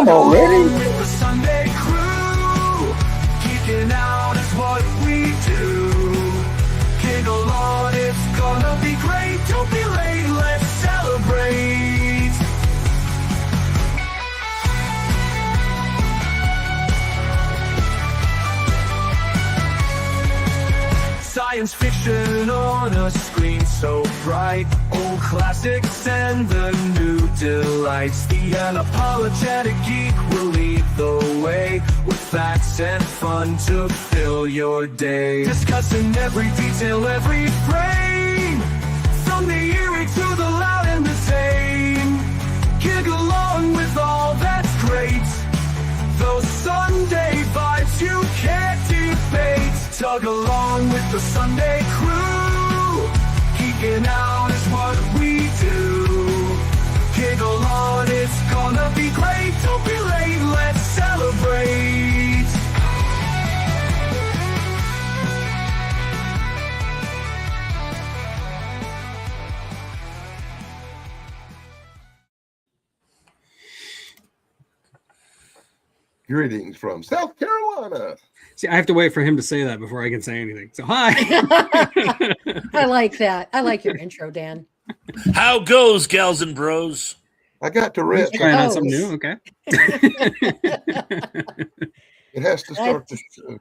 home already? With the Sunday crew, geeking out is what we do. Giggle on, it's gonna be great. Don't be late, let's celebrate. Science fiction on a screen so bright. Old classics and the new delights. The unapologetic geek will lead the way, with facts and fun to fill your day. Discussing every detail, every frame, from the eerie to the loud and the tame. Gig along with all that's great. Those Sunday vibes you can't debate. Tug along with the Sunday crew. Geeking out is what we do. Giggle on, it's gonna be great. Don't be late, let's celebrate. Greetings from South Carolina. See, I have to wait for him to say that before I can say anything. So, hi. I like that. I like your intro, Dan. How goes, gals and bros? I got to rest. Trying out something new, okay. It has to start the show.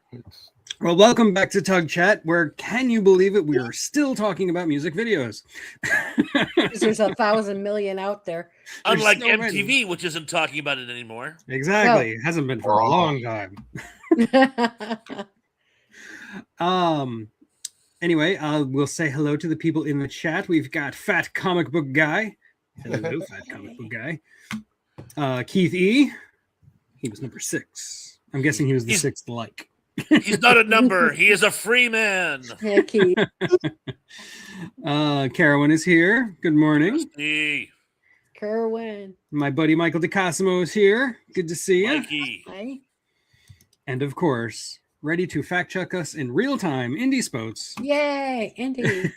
Well, welcome back to Tug Chat, where, can you believe it, we are still talking about music videos. There's 1,000 million out there. Unlike so MTV, many. which isn't talking about it anymore. Exactly. It hasn't been for a long time. Anyway, we'll say hello to the people in the chat. We've got Fat Comic Book Guy. Hello, Fat Comic Book Guy. Keith E. He was number 6. I'm guessing he was the 6th like. He's not a number. He is a free man. Yeah, Keith. Carowin is here. Good morning. Rusty. Kerwin. My buddy Michael DeCosimo is here. Good to see you. Mikey. Hi. And of course, ready to fact check us in real time, Indie Spoats. Yay, Indy.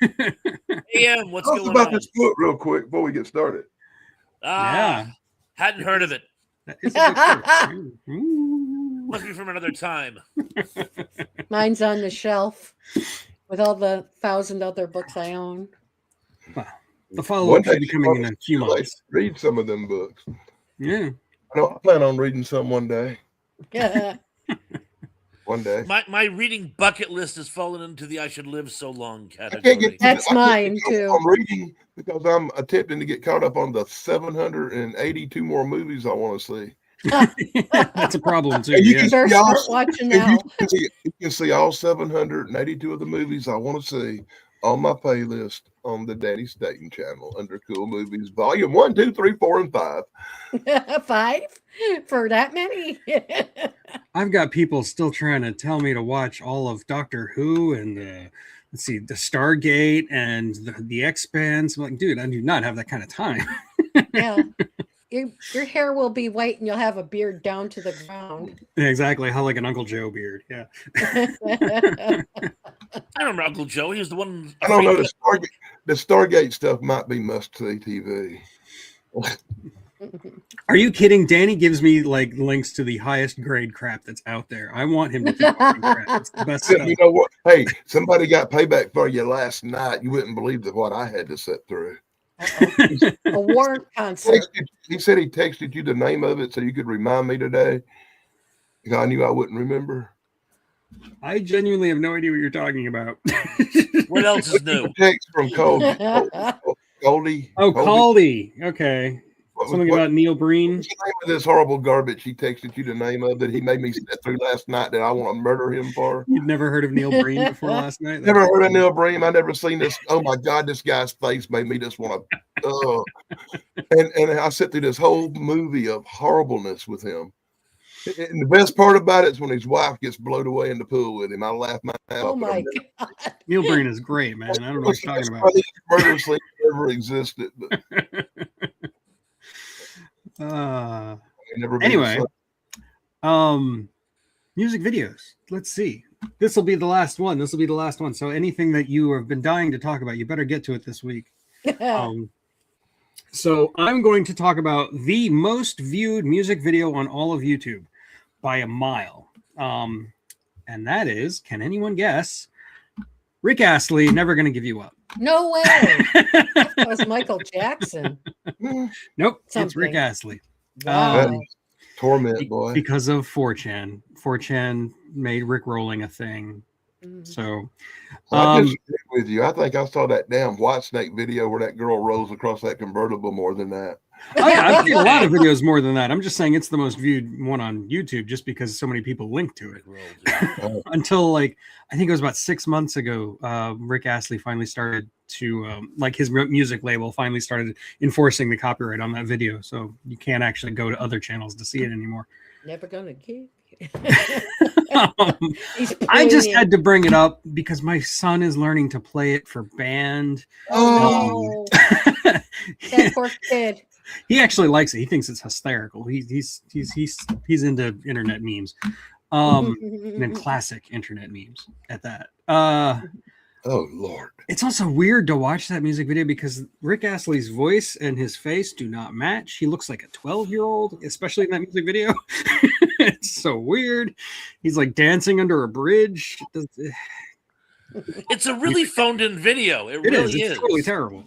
AM, what's Talk going about on? this book real quick before we get started. Yeah. Hadn't heard of it. That is a good book. Ooh. Must be from another time. Mine's on the shelf with all the 1,000 other books I own. Well, the follow-up should be coming in a few Like, months. read some of them books. Yeah. I plan on reading some one day. Yeah. One day. My reading bucket list has fallen into the I should live so long I can't category. get That's mine, too. I'm reading because I'm attempting to get caught up on the 782 more movies I want to see. That's a problem too. And you Yeah. can Better see all- start watching and now. you can see all 782 of the movies I want to see on my playlist on the Daddy Staten channel under Cool Movies, Volume 1, 2, 3, 4, and 5. 5 for that many. I've got people still trying to tell me to watch all of Doctor Who and the Stargate and the Expanse. I'm like, dude, I do not have that kind of time. Yeah. Your hair will be white and you'll have a beard down to the ground. Exactly, how like an Uncle Joe beard. Yeah. I remember Uncle Joe. He was the one. I don't know. The Stargate stuff might be must-see TV. Are you kidding? Danny gives me like links to the highest grade crap that's out there. I want him to keep watching crap. It's the best stuff. You know what? Hey, somebody got payback for you last night. You wouldn't believe what I had to sit through. A war concert. He said he texted you the name of it so you could remind me today. Because I knew I wouldn't remember. I genuinely have no idea what you're talking about. What else is new? Text from Goldie. Oh, Caldy. Okay. Something about Neil Breen. What's the name of this horrible garbage he texted you the name of that he made me sit through last night that I want to murder him for? You've never heard of Neil Breen before last night? Never heard of Neil Breen. I never seen this. Oh my God, this guy's face made me just want to. And I sit through this whole movie of horribleness with him. And the best part about it is when his wife gets blown away in the pool with him. I laugh my ass off. Oh my God. Neil Breen is great, man. I don't know what you're talking about. Murder scene ever existed. But Anyway, music videos. Let's see. This will be the last one. So anything that you have been dying to talk about, you better get to it this week. So I'm going to talk about the most viewed music video on all of YouTube by a mile. And that is, can anyone guess? Rick Astley, Never Gonna Give You Up. No way. That was Michael Jackson. Nope, it's Something. Rick Astley. Wow. Torment, boy. Because of 4chan. 4chan made Rick rolling a thing. So I disagree with you. I think I saw that damn Whitesnake video where that girl rolls across that convertible more than that. Oh yeah, I've seen a lot of videos more than that. I'm just saying it's the most viewed one on YouTube just because so many people link to it. Until like I think it was about 6 months ago, Rick Astley finally started to like his music label finally started enforcing the copyright on that video, so you can't actually go to other channels to see it anymore. Never gonna give. I just had to bring it up because my son is learning to play it for band. Oh, that poor kid. He actually likes it. He thinks it's hysterical. He's into internet memes, and then classic internet memes at that. Oh Lord! It's also weird to watch that music video because Rick Astley's voice and his face do not match. He looks like a 12-year-old, especially in that music video. It's so weird. He's like dancing under a bridge. It's a really phoned-in video. It It really is. is. It's totally terrible.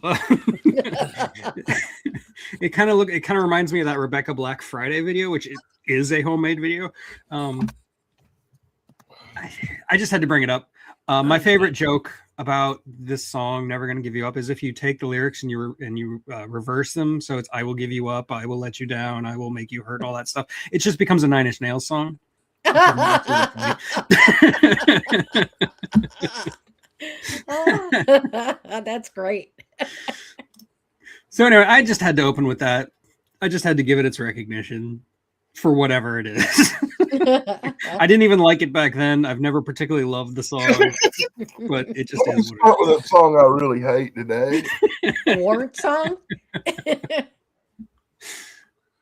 It kind of reminds me of that Rebecca Black Friday video, which is a homemade video. I just had to bring it up. My favorite joke about this song, "Never Gonna Give You Up," is if you take the lyrics and you reverse them. So it's "I will give you up, I will let you down, I will make you hurt," all that stuff. It just becomes a Nine Inch Nails song. That's great. So anyway, I just had to open with that. I just had to give it its recognition for whatever it is. I didn't even like it back then. I've never particularly loved the song, but it just is what Start with a song I really hate today. Warrant song.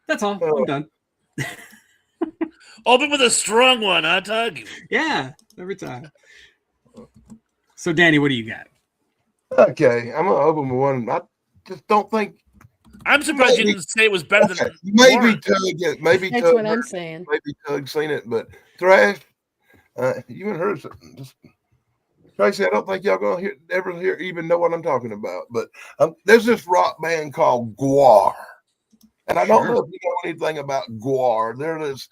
That's all. I'm done. Open with a strong one, huh, Tug? Yeah, every time. So Danny, what do you got? Okay, I'm gonna open with one. I just don't think. I'm surprised you didn't say it was better Okay, than maybe Warrant. Tug. Maybe That's Tug. what I'm saying. Maybe Tug seen it, but Thrash. You haven't heard something. Just Tracy, I don't think y'all gonna even know what I'm talking about. But there's this rock band called Gwar, and I don't know if you know anything about Gwar. They're this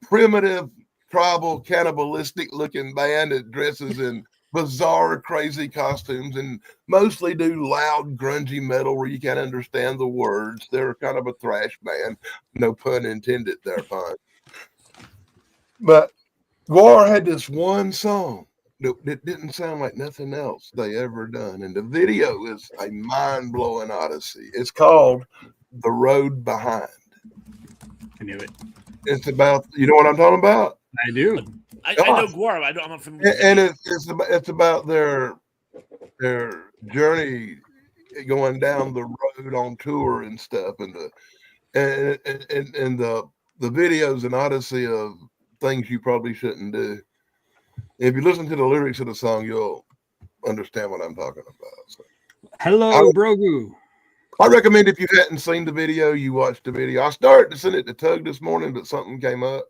primitive, tribal, cannibalistic-looking band that dresses in bizarre, crazy costumes and mostly do loud, grungy metal where you can't understand the words. They're kind of a thrash band, no pun intended there, pun. But Gwar had this one song that didn't sound like nothing else they ever done, and the video is a mind-blowing odyssey. It's called "The Road Behind." I knew it. It's about, you know what I'm talking about? I do. I know Guar. I'm not familiar. And it's about their journey going down the road on tour and stuff, and the video's an odyssey of things you probably shouldn't do. If you listen to the lyrics of the song, you'll understand what I'm talking about. So, Hello, Brogu. I recommend if you hadn't seen the video, you watch the video. I started to send it to Tug this morning, but something came up.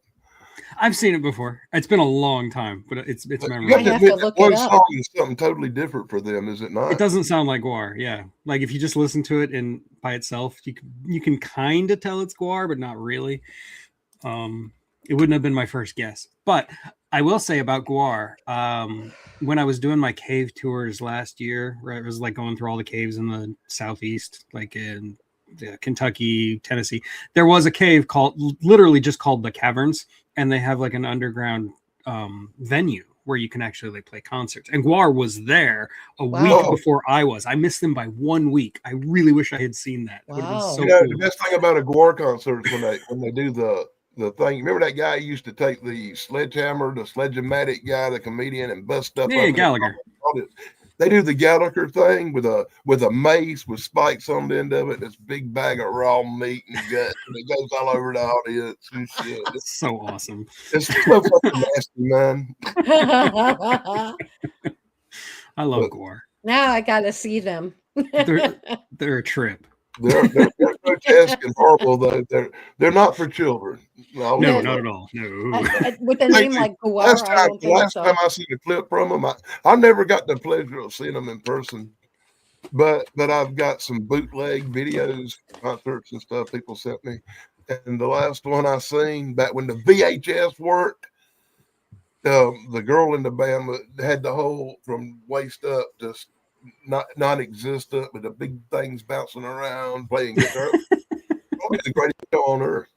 I've seen it before. It's been a long time, but it's You memorable. have to have to admit that look one it up. song is something totally different for them, is it not? It doesn't sound like Guar, yeah. Like if you just listen to it by itself, you can kind of tell it's Guar, but not really. It wouldn't have been my first guess. But I will say about Guar, when I was doing my cave tours last year, where I was like going through all the caves in the southeast, like in Kentucky, Tennessee, there was a cave literally just called the Caverns, and they have like an underground venue where you can actually like play concerts. And Guar was there a week before I was. I missed them by 1 week. I really wish I had seen that. It would have been so cool. The best thing about a Guar concert is when they do the thing. Remember that guy who used to take the sledgehammer, the sledge-o-matic guy, the comedian, and bust stuff up? Yeah, Gallagher. They do the Gallagher thing with a mace with spikes on the end of it, this big bag of raw meat and guts, and it goes all over the audience and shit. It's so awesome. It's so fucking nasty, man. I love Guar. Now I got to see them. They're a trip. They're grotesque and horrible, though. They're not for children. No, Yeah. not at all. No. With a name like Guar, I don't think Last so. time I seen a clip from them, I never got the pleasure of seeing them in person, but I've got some bootleg videos, concerts and stuff people sent me. And the last one I seen back when the VHS worked, the girl in the band had the whole from waist up just not non-existent with the big things bouncing around playing guitar. Probably the greatest show on earth.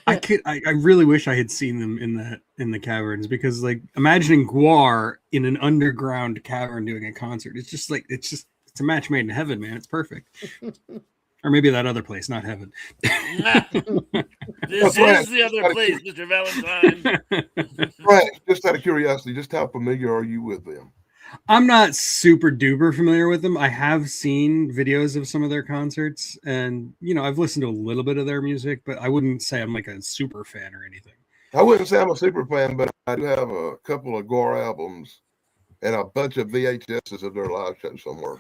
I really wish I had seen them in the caverns, because like imagining Guar in an underground cavern doing a concert, it's a match made in heaven, man. It's perfect. Or maybe that other place, not heaven. This is the other place, Mr. Valentine. Right. Just out of curiosity, just how familiar are you with them? I'm not super duper familiar with them. I have seen videos of some of their concerts, and I've listened to a little bit of their music, but I wouldn't say I'm like a super fan or anything. I wouldn't say I'm a super fan, but I do have a couple of Gore albums and a bunch of VHSs of their live show somewhere.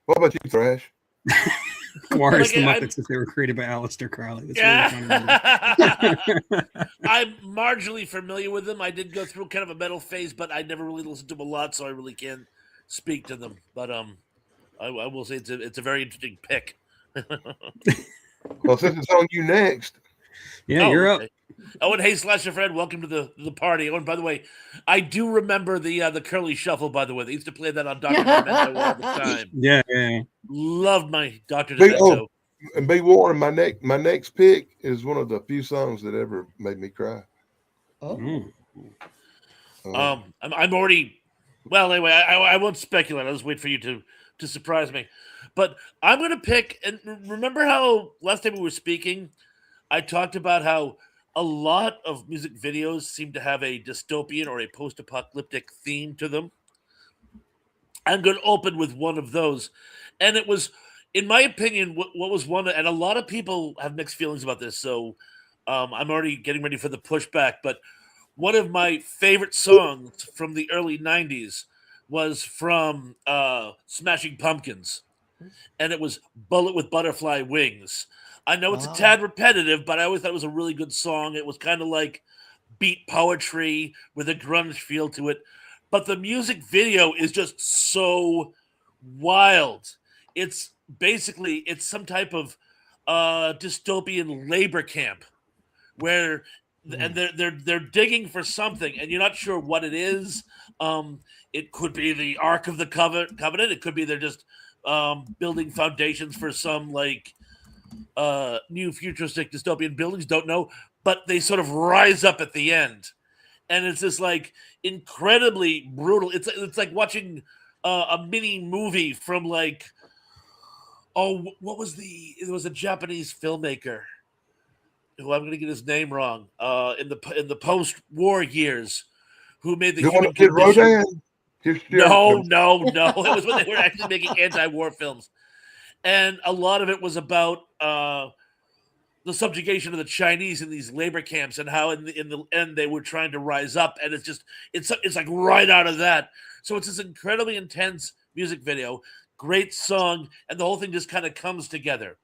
What about you, Thrash? Guar is the Muppets if they were created by Aleister Crowley. That's really funny. I'm marginally familiar with them. I did go through kind of a metal phase, but I never really listened to them a lot, so I really can't speak to them. But I will say it's a very interesting pick. Well, since it's on you next. Yeah, you're up. Oh, and hey, Slasher Fred, welcome to the party. Oh, and by the way, I do remember the Curly Shuffle. By the way, they used to play that on Dr. Demento all the time. Yeah. Loved my Dr. Demento. And be warned, my next pick is one of the few songs that ever made me cry. Oh. I'm already. Well, anyway, I won't speculate. I'll just wait for you to surprise me. But I'm going to pick. And remember how last time we were speaking, I talked about how a lot of music videos seem to have a dystopian or a post-apocalyptic theme to them. I'm going to open with one of those. And it was, in my opinion, what was one, and a lot of people have mixed feelings about this, so I'm already getting ready for the pushback, but one of my favorite songs from the early 90s was from Smashing Pumpkins, and it was Bullet with Butterfly Wings. I know it's a tad repetitive, but I always thought it was a really good song. It was kind of like beat poetry with a grunge feel to it. But the music video is just so wild. It's some type of dystopian labor camp where and they're digging for something, and you're not sure what it is. It could be the Ark of the Covenant. It could be they're just building foundations for some like new futuristic dystopian buildings, don't know, but they sort of rise up at the end, and it's this like incredibly brutal. It's like watching a mini movie from like it was a Japanese filmmaker who I'm going to get his name wrong in the post-war years, who made the Human Kid Rodan? No. It was when they were actually making anti-war films. And a lot of it was about the subjugation of the Chinese in these labor camps, and how in the end they were trying to rise up. And it's like right out of that. So it's this incredibly intense music video, great song, and the whole thing just kind of comes together.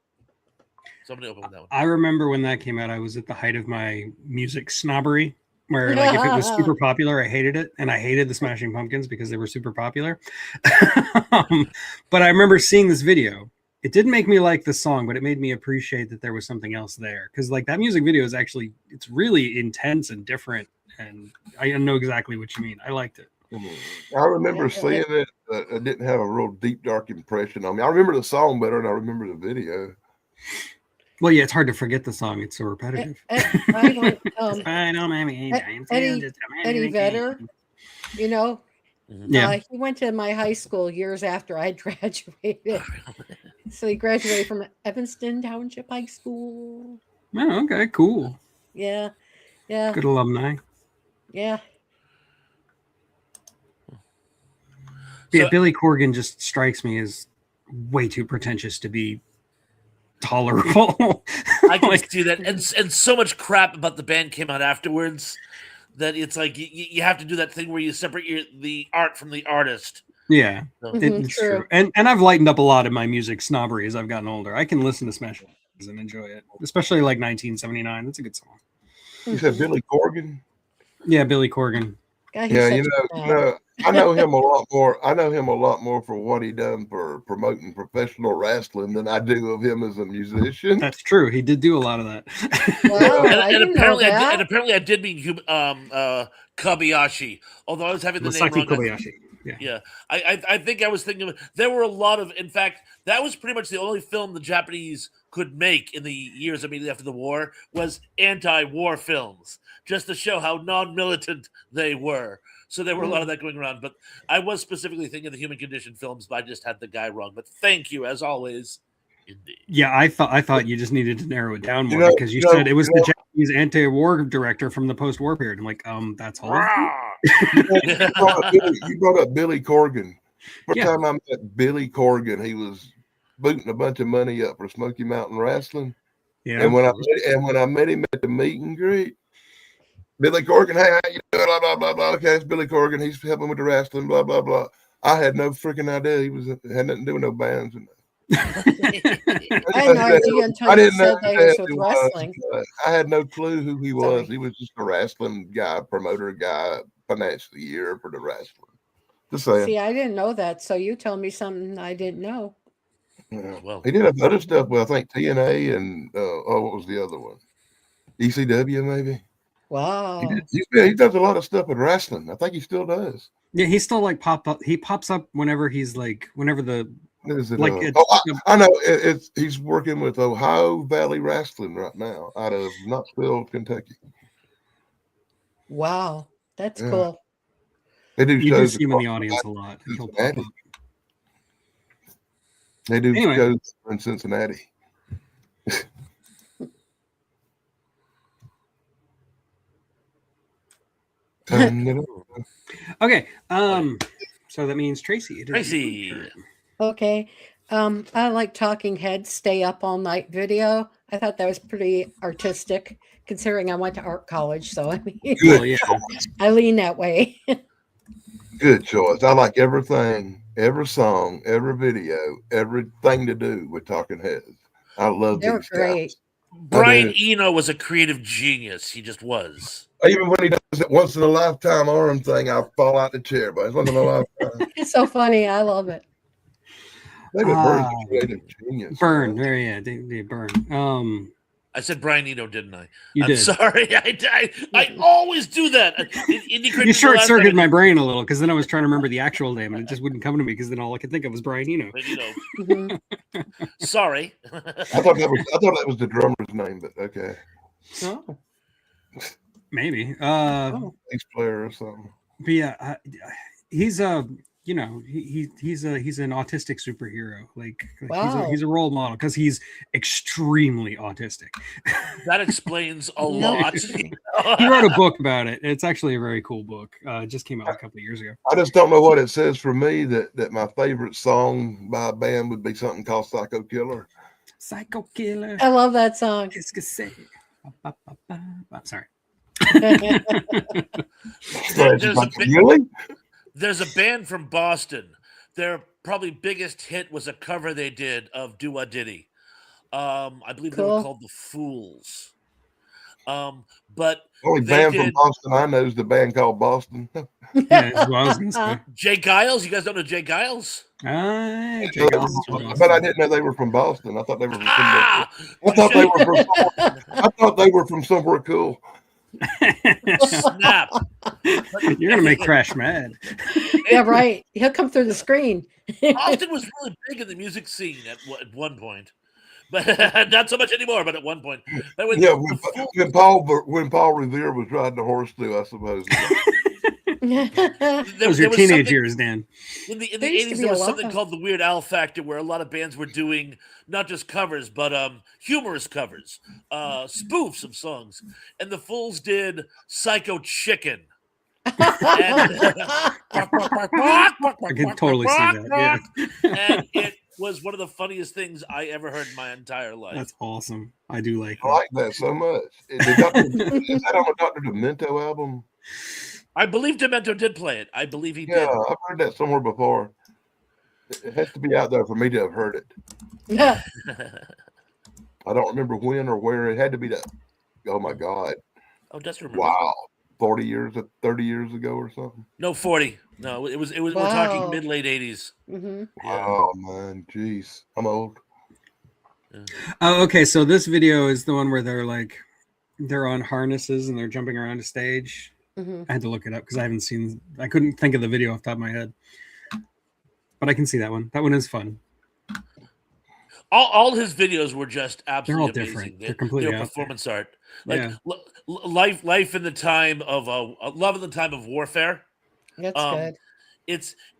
So I'm gonna open with that one. I remember when that came out, I was at the height of my music snobbery, where like if it was super popular, I hated it, and I hated the Smashing Pumpkins because they were super popular. But I remember seeing this video. It didn't make me like the song, but it made me appreciate that there was something else there. Because like that music video is actually, it's really intense and different, and I know exactly what you mean. I liked it. I remember seeing it. It didn't have a real deep, dark impression on me. I remember the song better than I remember the video. Well, yeah, it's hard to forget the song. It's so repetitive. Eddie Vedder, Yeah. he went to my high school years after I graduated. So he graduated from Evanston Township High School. Oh, okay, cool. Yeah. Good alumni. Yeah. Yeah, Billy Corgan just strikes me as way too pretentious to be tolerable. I can see that, and so much crap about the band came out afterwards that it's like you have to do that thing where you separate the art from the artist. Yeah, So, it's true. And I've lightened up a lot of my music snobbery as I've gotten older. I can listen to Smash and enjoy it, especially like 1979. That's a good song. You said Billy Corgan? Yeah, Billy Corgan. God, Yeah, he's I know him a lot more. I know him a lot more for what he done for promoting professional wrestling than I do of him as a musician. That's true. He did do a lot of that. Wow, I and didn't know apparently, that. I did mean Kobayashi. Although I was having the name Masaki wrong. Kobayashi. Yeah, I think I was thinking there were a lot of. In fact, that was pretty much the only film the Japanese could make in the years immediately after the war was anti-war films, just to show how non-militant they were. So there were a lot of that going around. But I was specifically thinking of the Human Condition films, but I just had the guy wrong. But thank you, as always. Indeed. Yeah, I thought you just needed to narrow it down more because you said it was the Japanese anti-war director from the post-war period. I'm like, that's all. You brought up Billy Corgan. First time I met Billy Corgan, he was booting a bunch of money up for Smoky Mountain Wrestling. Yeah. And when I met him at the meet and greet, Billy Corgan, hey, how you doing? Blah blah blah blah. Okay, it's Billy Corgan. He's helping with the wrestling. Blah blah blah. I had no freaking idea had nothing to do with no bands. I had no idea until you said that he was with wrestling. I had no clue who he was. Sorry. He was just a wrestling guy, promoter guy, finance of the year for the wrestling. Just saying. See, I didn't know that, so you told me something I didn't know. Yeah. Well, he did other stuff. Well, I think TNA and what was the other one? ECW maybe. Wow. He does a lot of stuff with wrestling. I think he still does. Yeah, he still like he pops up whenever he's like whenever the I know he's working with Ohio Valley Wrestling right now out of Knoxville, Kentucky. Wow, that's cool. They do you shows do see him in the audience a lot. They do shows in Cincinnati. Okay. So that means Tracy. Tracy. Okay. I like Talking Heads Stay Up All Night video. I thought that was pretty artistic, considering I went to art college. So I mean, I lean that way. Good choice. I like everything, every song, every video, everything to do with Talking Heads. I love They're these great. guys. Brian Eno was a creative genius. He just was. Even when he does it once in a lifetime arm thing, I'll fall out the chair. But it's once in a lifetime. It's so funny. I love it. David Byrne's a creative genius. Byrne, they Byrne. I said Brian Eno, didn't I? You did. Sorry. I always do that. You short-circuited my brain a little because then I was trying to remember the actual name and it just wouldn't come to me because then all I could think of was Brian Eno. Sorry. I thought that was the drummer's name, but okay. Oh. Maybe. Bass player or something. But yeah, he's he's an autistic superhero. Like he's a role model because he's extremely autistic. That explains a lot. He wrote a book about it. It's actually a very cool book. It just came out a couple of years ago. I just don't know what it says for me that my favorite song by a band would be something called Psycho Killer. Psycho Killer. I love that song. Sorry. There's a band from Boston. Their probably biggest hit was a cover they did of Do Wah Diddy. I believe they were called The Fools. But only band from Boston I know is the band called Boston. Yeah, that's what I was gonna say. Jay Giles. You guys don't know Jay Giles? Jay Giles. But I didn't know they were from Boston. I thought they were from I thought they were from somewhere cool. Snap. You're gonna make Crash mad. Yeah, right. He'll come through the screen. Austin was really big in the music scene at one point, but not so much anymore. But at one point, when Paul Revere was riding the horse through, I suppose. Those are your teenage years, Dan. In the 80s, there was something called the Weird Al Factor, where a lot of bands were doing not just covers, but humorous covers, spoofs of songs. And the Fools did Psycho Chicken. I can totally see that. Yeah. And it was one of the funniest things I ever heard in my entire life. That's awesome. I do like that. I like that so much. Is that on the Dr. Demento album? I believe Demento did play it. I believe he did. Yeah, I've heard that somewhere before. It has to be out there for me to have heard it. Yeah. I don't remember when or where. It had to be that. Oh my God! Oh, just remember. Wow, 30 years ago or something. No, 40. No, it was. We're Wow. talking mid late 80s. Mm-hmm. Yeah. Oh man, jeez, I'm old. Oh, okay. So this video is the one where they're on harnesses and they're jumping around a stage. Mm-hmm. I had to look it up because I couldn't think of the video off the top of my head. But I can see that one. That one is fun. All his videos were just absolutely all amazing. different. They're completely They're out performance art. Like Yeah. life in the time of love in the time of warfare. That's good.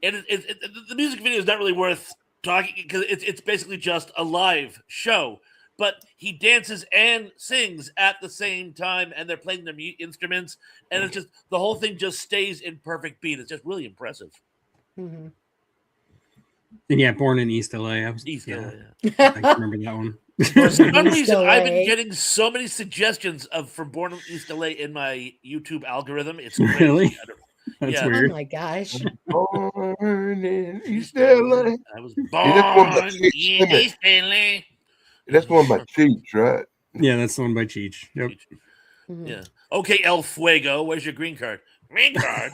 The music video is not really worth talking because it's basically just a live show. But he dances and sings at the same time, and they're playing their instruments, and it's just the whole thing just stays in perfect beat. It's just really impressive. Mm-hmm. And yeah, Born in East LA. I remember that one. For some East reason, LA. I've been getting so many suggestions from Born in East LA in my YouTube algorithm. It's crazy. Really? That's Oh weird. my gosh. Born in East LA. I was that's one by born Cheech, in isn't it? East LA. That's one by Cheech, right? Yeah, that's the one by Cheech. Yep. Mhm. Yeah. Okay, El Fuego, where's your green card? Green card?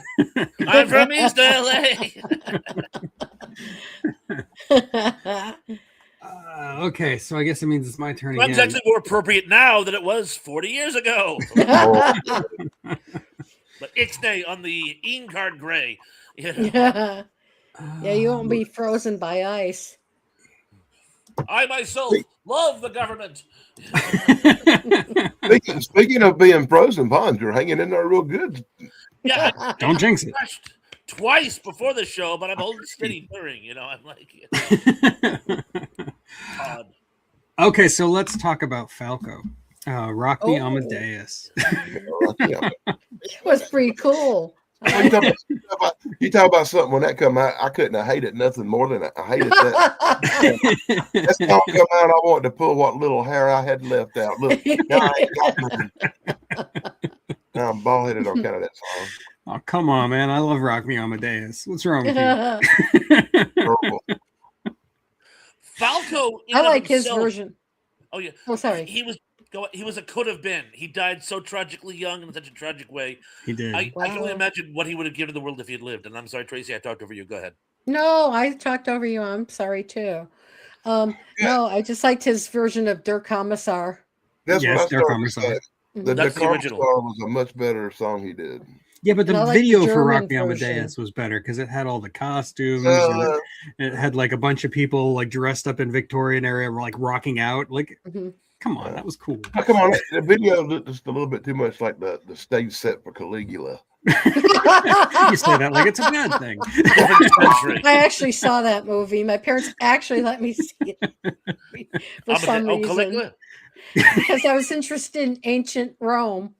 I'm from East LA. Okay, so I guess it means it's my turn That's again. actually more appropriate now than it was 40 years ago. Oh, But Ixnay on the Ian card gray. Yeah. Yeah. Yeah, you won't be frozen by ice. I myself love the government. speaking of being frozen bonds, you're hanging in there real good. Yeah. Don't jinx it. Crushed twice before the show, but I'm holding steady during. I'm like, Todd. Okay, so let's talk about Falco. Rock Me Oh. Amadeus. It was pretty cool. You talk about something when that come out, I couldn't have hated nothing more than I hated that. That song come out, I wanted to pull what little hair I had left out. Look, now I ain't got nothing. Now I'm bald headed on kind of that song. Oh, come on, man. I love Rock Me Amadeus. What's wrong with you? Terrible. Falco. I like his version. Oh yeah. Oh, sorry. He was a could have been. He died so tragically young in such a tragic way. He did. I can only Wow. imagine what he would have given the world if he had lived. And I'm sorry, Tracy, I talked over you. Go ahead. No, I talked over you. I'm sorry too. No, I just liked his version of Der Kommissar. That's Yes, what I Der started Kommissar. to say. The That's the Car original. Star was a much better song he did. Yeah, but And I the like the video for Rock German Me version. Amadeus was better because it had all the costumes. And it had like a bunch of people like dressed up in Victorian era, like rocking out. Like, Mhm. come on, that was cool. Oh, come on, the video looked just a little bit too much like the stage set for Caligula. You say that like it's a bad thing. Different century. I actually saw that movie. My parents actually let me see it for some reason Caligula? because I was interested in ancient Rome.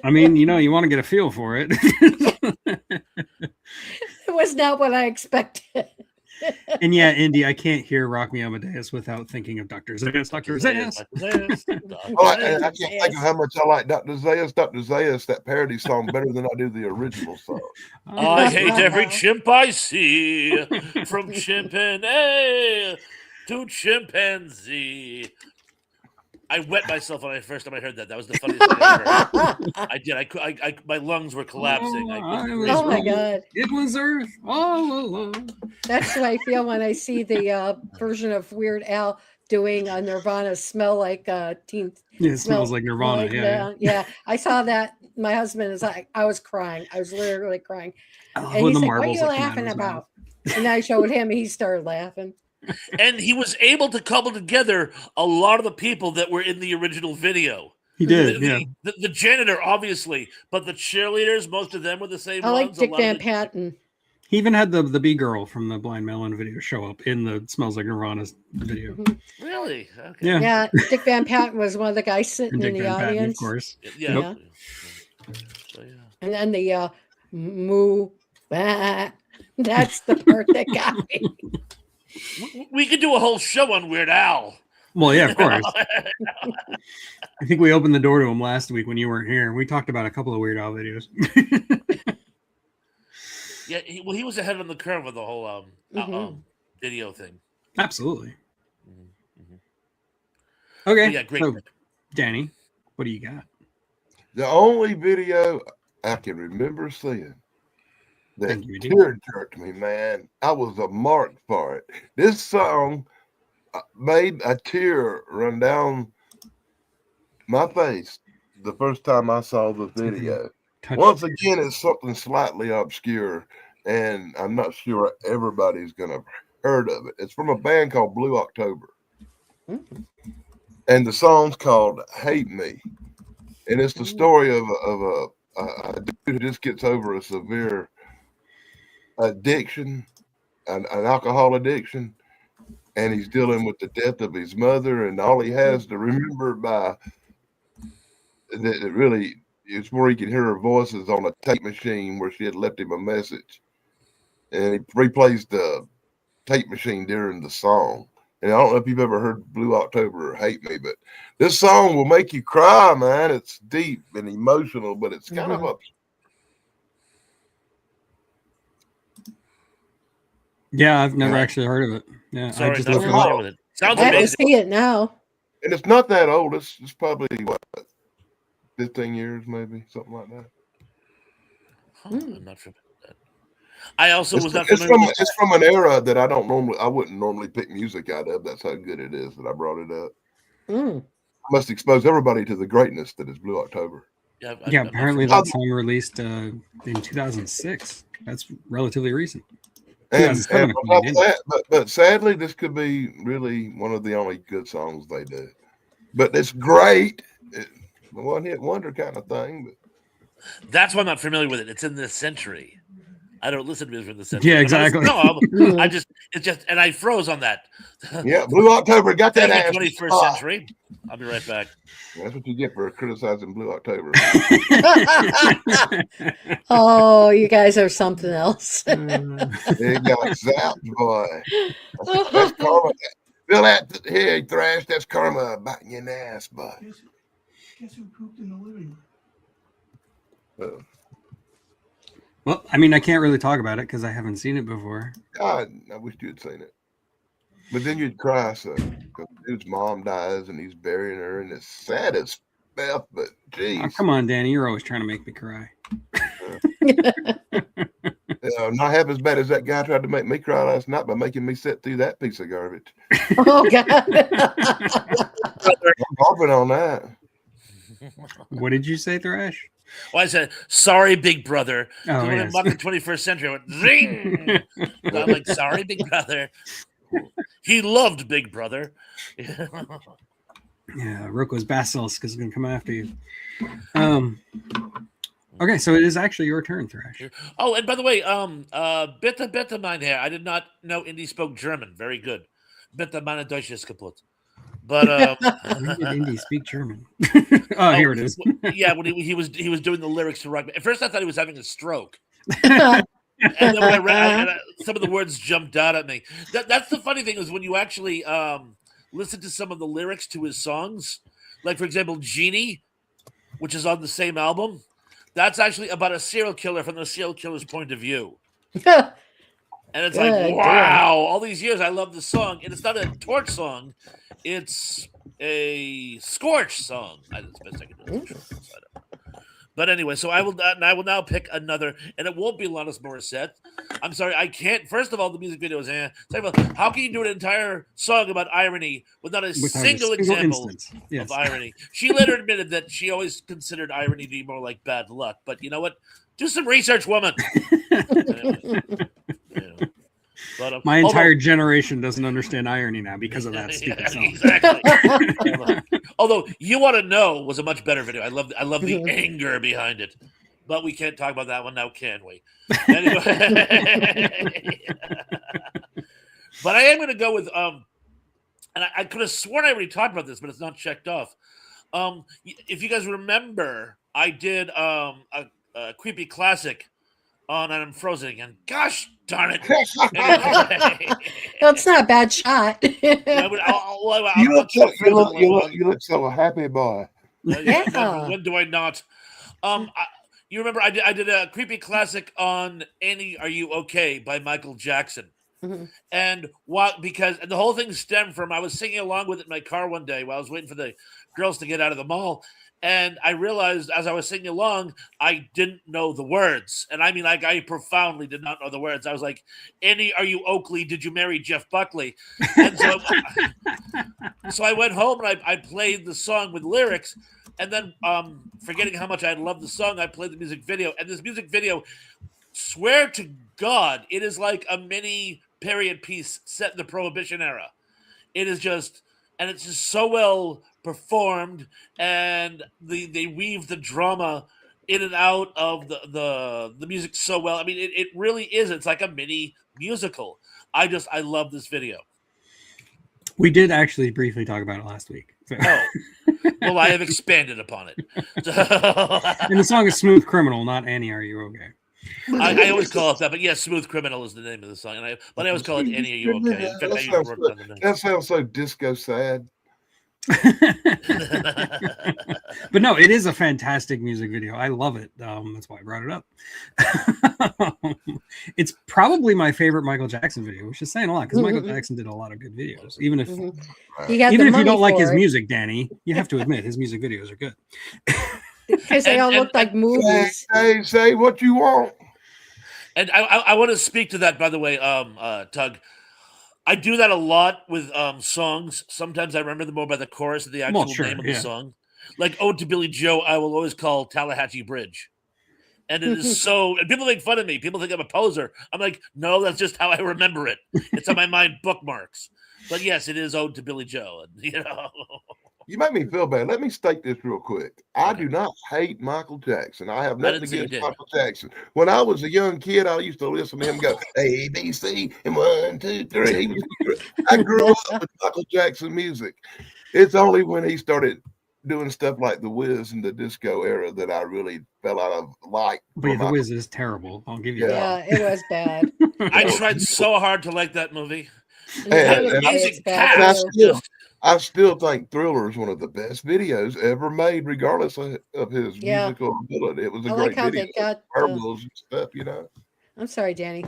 I mean, you want to get a feel for it. It was not what I expected. And yeah, Indy, I can't hear Rock Me Amadeus without thinking of Dr. Zayas. Dr. Zayas. Oh, I can't think of how much I like Dr. Zayas. Dr. Zayas, that parody song, better than I do the original song. I hate every chimp I see, from chimpanzee to chimpanzee. I wet myself when first time I heard that. That was the funniest thing I ever heard. I did. My lungs were collapsing. Oh my God. It was Earth all along. That's how I feel when I see the version of Weird Al doing Nirvana "Smell Like Teen." Yeah, it smells like Nirvana. Yeah. I saw that. My husband is like, I was crying. I was literally crying. Oh, And when he's the like, "What are marbles you that come out of laughing his about?" mouth. And I showed him. He started laughing. And he was able to cobble together a lot of the people that were in the original video. He did, yeah. The janitor, obviously, but the cheerleaders, most of them were the same I like ones. Dick Van Patten. He even had the B girl from the Blind Melon video show up in the Smells Like Nirvana video. Really? Okay. Yeah. Yeah, Dick Van Patten was one of the guys sitting And in Dick the Van Patten, audience. of course. Yeah. Yep. So, yeah. And then the moo. Bah, that's the part that got me. We could do a whole show on Weird Al. Well, yeah, of course. I think we opened the door to him last week when you weren't here. We talked about a couple of Weird Al videos. Yeah, he was ahead on the curve with the whole video thing. Absolutely. Mm-hmm. Okay. But yeah, great. So, Danny, what do you got? The only video I can remember seeing that tear jerked me, man. I was a mark for it. This song made a tear run down my face the first time I saw the video. Once again, it's something slightly obscure, and I'm not sure everybody's going to have heard of it. It's from a band called Blue October. And the song's called Hate Me. And it's the story of a dude who just gets over a severe addiction, an alcohol addiction, and he's dealing with the death of his mother, and all he has to remember by that really is where he can hear her voices on a tape machine where she had left him a message, and he replays the tape machine during the song. And I don't know if you've ever heard Blue October or Hate Me, but this song will make you cry, man. It's deep and emotional, but it's kind of a Yeah, I've never actually heard of it. Yeah, sorry, I just not familiar with it. Sounds amazing. I have to see it now. And it's not that old. It's probably what, 15 years, maybe something like that. I'm not familiar with that. I also was not familiar. It's from an era that I wouldn't normally pick music out of. That's how good it is that I brought it up. I must expose everybody to the greatness that is Blue October. Yeah, apparently that song released in 2006. That's relatively recent. But sadly, this could be really one of the only good songs they do. But it's great. One hit wonder kind of thing. But that's why I'm not familiar with it. It's in this century. I don't listen to music from the century. Yeah, exactly. It's just, and I froze on that. Yeah, Blue October got that ass. 21st century. I'll be right back. That's what you get for criticizing Blue October. Oh, you guys are something else. They got zapped, boy. That's karma. Feel that here, Thrash. That's karma biting you in the ass, boy. Guess who pooped in the living room? Well, I mean, I can't really talk about it because I haven't seen it before. God, I wish you had seen it. But then you'd cry, so dude's mom dies and he's burying her, and it's sad as F. But geez, come on, Danny, you're always trying to make me cry. Not half as bad as that guy tried to make me cry last night by making me sit through that piece of garbage. Oh God! I'm harping on that. What did you say, Thrash? Well, I said, sorry, big brother. Oh, when yes. I'm the 21st century, I went, zing! I'm like, sorry, big brother. He loved Big Brother. Yeah, Roko's basilisk is going to come after you. Okay, so it is actually your turn, Thrash. Oh, and by the way, bitte mein Herr, I did not know Indy spoke German. Very good. Bitte meine Deutsch ist kaputt. But when did Indy speak German? Here it is. Yeah, when he was doing the lyrics to Rock. At first, I thought he was having a stroke. And then when I read, some of the words jumped out at me. That's the funny thing is when you actually listen to some of the lyrics to his songs, like for example, Genie, which is on the same album. That's actually about a serial killer from the serial killer's point of view. And it's like, wow, all these years I love this song. And it's not a torch song. It's a scorch song. That's the best I can do. But anyway, so I will now pick another, and it won't be Alanis Morissette. I'm sorry, I can't. First of all, the music video is Second of all, how can you do an entire song about irony without a single example of irony? She later admitted that she always considered irony to be more like bad luck. But you know what? Do some research, woman. But, my entire generation doesn't understand irony now because of that stupid song. Exactly. Although You Want to Know was a much better video. I love the anger behind it. But we can't talk about that one now, can we? Anyway. But I am going to go with and I could have sworn I already talked about this, but it's not checked off. If you guys remember, I did a creepy classic Oh, and I'm frozen again. Gosh darn it! Anyway. That's not a bad shot. You look so happy, boy. Yeah. When do I not? You remember I did a creepy classic on Annie, Are You Okay by Michael Jackson. Mhm. And because the whole thing stemmed from I was singing along with it in my car one day while I was waiting for the girls to get out of the mall. And I realized as I was singing along, I didn't know the words. And I mean, like, I profoundly did not know the words. I was like, Annie, are you Oakley? Did you marry Jeff Buckley? And so I went home and I played the song with lyrics. And then, forgetting how much I loved the song, I played the music video. And this music video, swear to God, it is like a mini period piece set in the Prohibition era. It is just, and it's just so well performed, and they weave the drama in and out of the music so well. I mean, it really is. It's like a mini musical. I love this video. We did actually briefly talk about it last week. So. Oh, well, I have expanded upon it. And the song is "Smooth Criminal," not "Annie, Are You Okay." I always call it that, but yes, "Smooth Criminal" is the name of the song, but I always call it "Annie, Are You Okay?" In fact, that sounds so disco sad. But no, it is a fantastic music video. I love it. That's why I brought it up. It's probably my favorite Michael Jackson video, which is saying a lot because Michael Jackson did a lot of good videos. Even if you don't like his music, Danny, you have to admit his music videos are good. Because they all look like movies. Say what you want. And I want to speak to that, by the way, Tug. I do that a lot with songs. Sometimes I remember them more by the chorus than the actual name of the song. Like "Ode to Billy Joe," I will always call Tallahatchie Bridge. And it is so, and people make fun of me. People think I'm a poser. I'm like, no, that's just how I remember it. It's on my mind bookmarks. But yes, it is "Ode to Billy Joe." And, You make me feel bad. Let me state this real quick. I do not hate Michael Jackson. I have nothing against Michael Jackson. When I was a young kid, I used to listen to him go A, B, C, and 1, 2, 3. I grew up with Michael Jackson music. It's only when he started doing stuff like The Wiz and the disco era that I really fell out of like. But yeah, The Wiz is terrible. I'll give you Yeah, that. it was bad. I tried so hard to like that movie. I still think Thriller is one of the best videos ever made, regardless of his musical ability. It was a great video. And stuff, I'm sorry, Danny.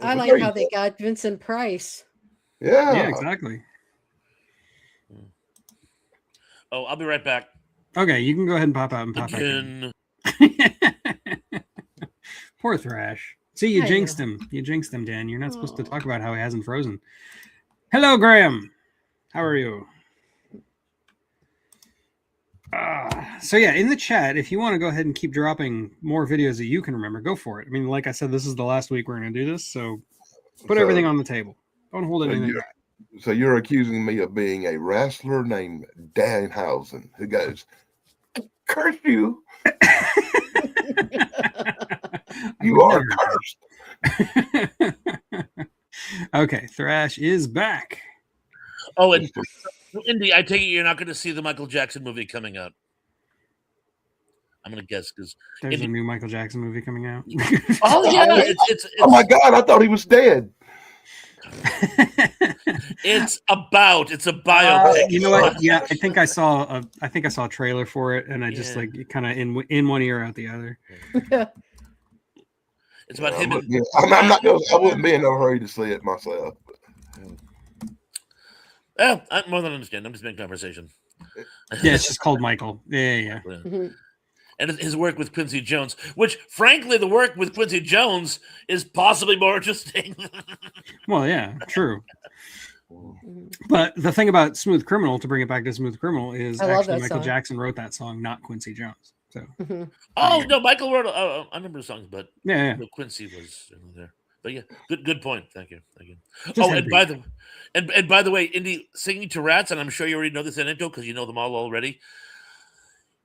I like how they got Vincent Price. Yeah, exactly. Oh, I'll be right back. Okay, you can go ahead and pop out and pop back in. Poor Thrash. See, you jinxed him. You jinxed him, Dan. You're not supposed to talk about how he hasn't frozen. Hello, Graham. How are you? So yeah, in the chat, if you want to go ahead and keep dropping more videos that you can remember, go for it. I mean, like I said, this is the last week we're going to do this, so put everything on the table. Don't hold anything back. So you're accusing me of being a wrestler named Danhausen who goes, "Curse you! You are cursed." Okay, Thrash is back. Oh, and Indy, I take it you're not going to see the Michael Jackson movie coming out. I'm going to guess because there's a new Michael Jackson movie coming out. Oh yeah! It's oh my God! I thought he was dead. It's a biopic. You know what? Yeah, I think I saw a trailer for it, and I just like kind of in one ear out the other. It's about him. I'm not going. I wouldn't be in no hurry to see it myself. Well, I more than understand. I'm just making conversation. Yeah, it's just called Michael. Yeah. Mm-hmm. And his work with Quincy Jones, which, frankly, the work with Quincy Jones is possibly more interesting. Well, yeah, true. But the thing about "Smooth Criminal," to bring it back to "Smooth Criminal," is actually Michael Jackson wrote that song, not Quincy Jones. So. Oh no, Michael wrote a number of songs, but yeah. Quincy was there. But yeah, good point. Thank you. Oh, and by the way, Indy, singing to rats, and I'm sure you already know this anecdote because you know them all already.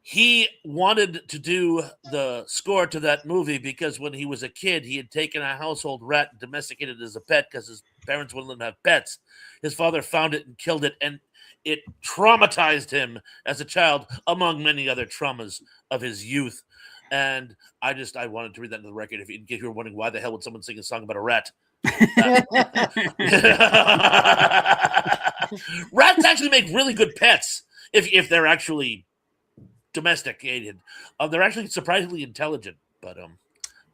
He wanted to do the score to that movie because when he was a kid, he had taken a household rat and domesticated it as a pet because his parents wouldn't let him have pets. His father found it and killed it, and it traumatized him as a child, among many other traumas of his youth. And I wanted to read that into the record. In case you were wondering why the hell would someone sing a song about a rat? Rats actually make really good pets if they're actually domesticated. They're actually surprisingly intelligent, but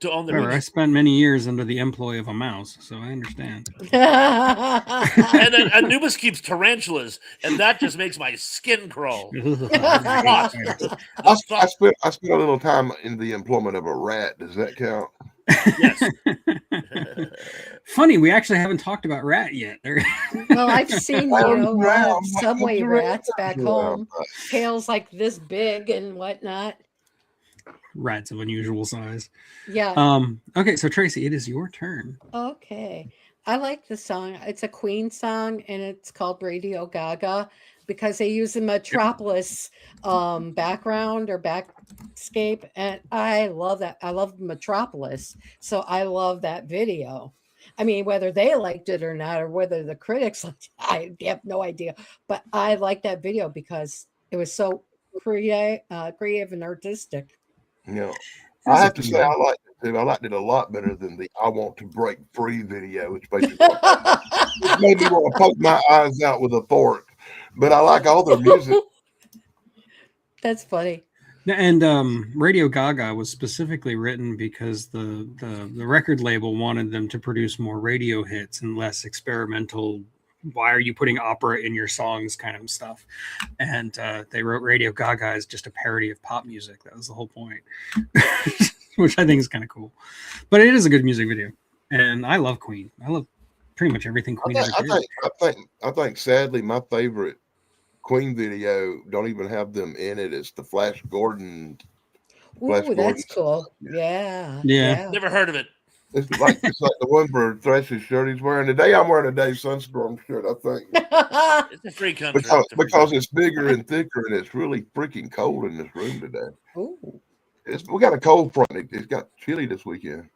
to own their I spent many years under the employ of a mouse, so I understand. And then Anubis keeps tarantulas, and that just makes my skin crawl. I spent a little time in the employment of a rat. Does that count? Yes. Funny, we actually haven't talked about rat yet. Well, I've seen subway rats back home, tails like this big and whatnot. Rats of unusual size. Yeah. Okay, so Tracy, it is your turn. Okay. I like the song. It's a Queen song, and it's called Radio Gaga because they use the Metropolis background or backscape, and I love that. I love Metropolis, so I love that video. I mean, whether they liked it or not, or whether the critics liked it, I have no idea. But I like that video because it was so creative and artistic. Yeah, I have to say I liked it too. I liked it a lot better than the "I Want to Break Free" video, which basically made me want to poke my eyes out with a fork. But I like all their music. That's funny. And Radio Gaga was specifically written because the record label wanted them to produce more radio hits and less experimental. Why are you putting opera in your songs kind of stuff? And they wrote Radio Gaga as just a parody of pop music. That was the whole point, which I think is kind of cool. But it is a good music video. And I love Queen. I love pretty much everything Queen ever did. I think sadly, my favorite Queen video don't even have them in it. It's the Flash Gordon. Ooh, that's cool. Yeah. Never heard of it. It's like the one where Thresh's shirt he's wearing today. I'm wearing a Dave Sunstorm shirt, I think. It's a free country. Because it's bigger and thicker and it's really freaking cold in this room today. Ooh. We got a cold front. It's got chilly this weekend.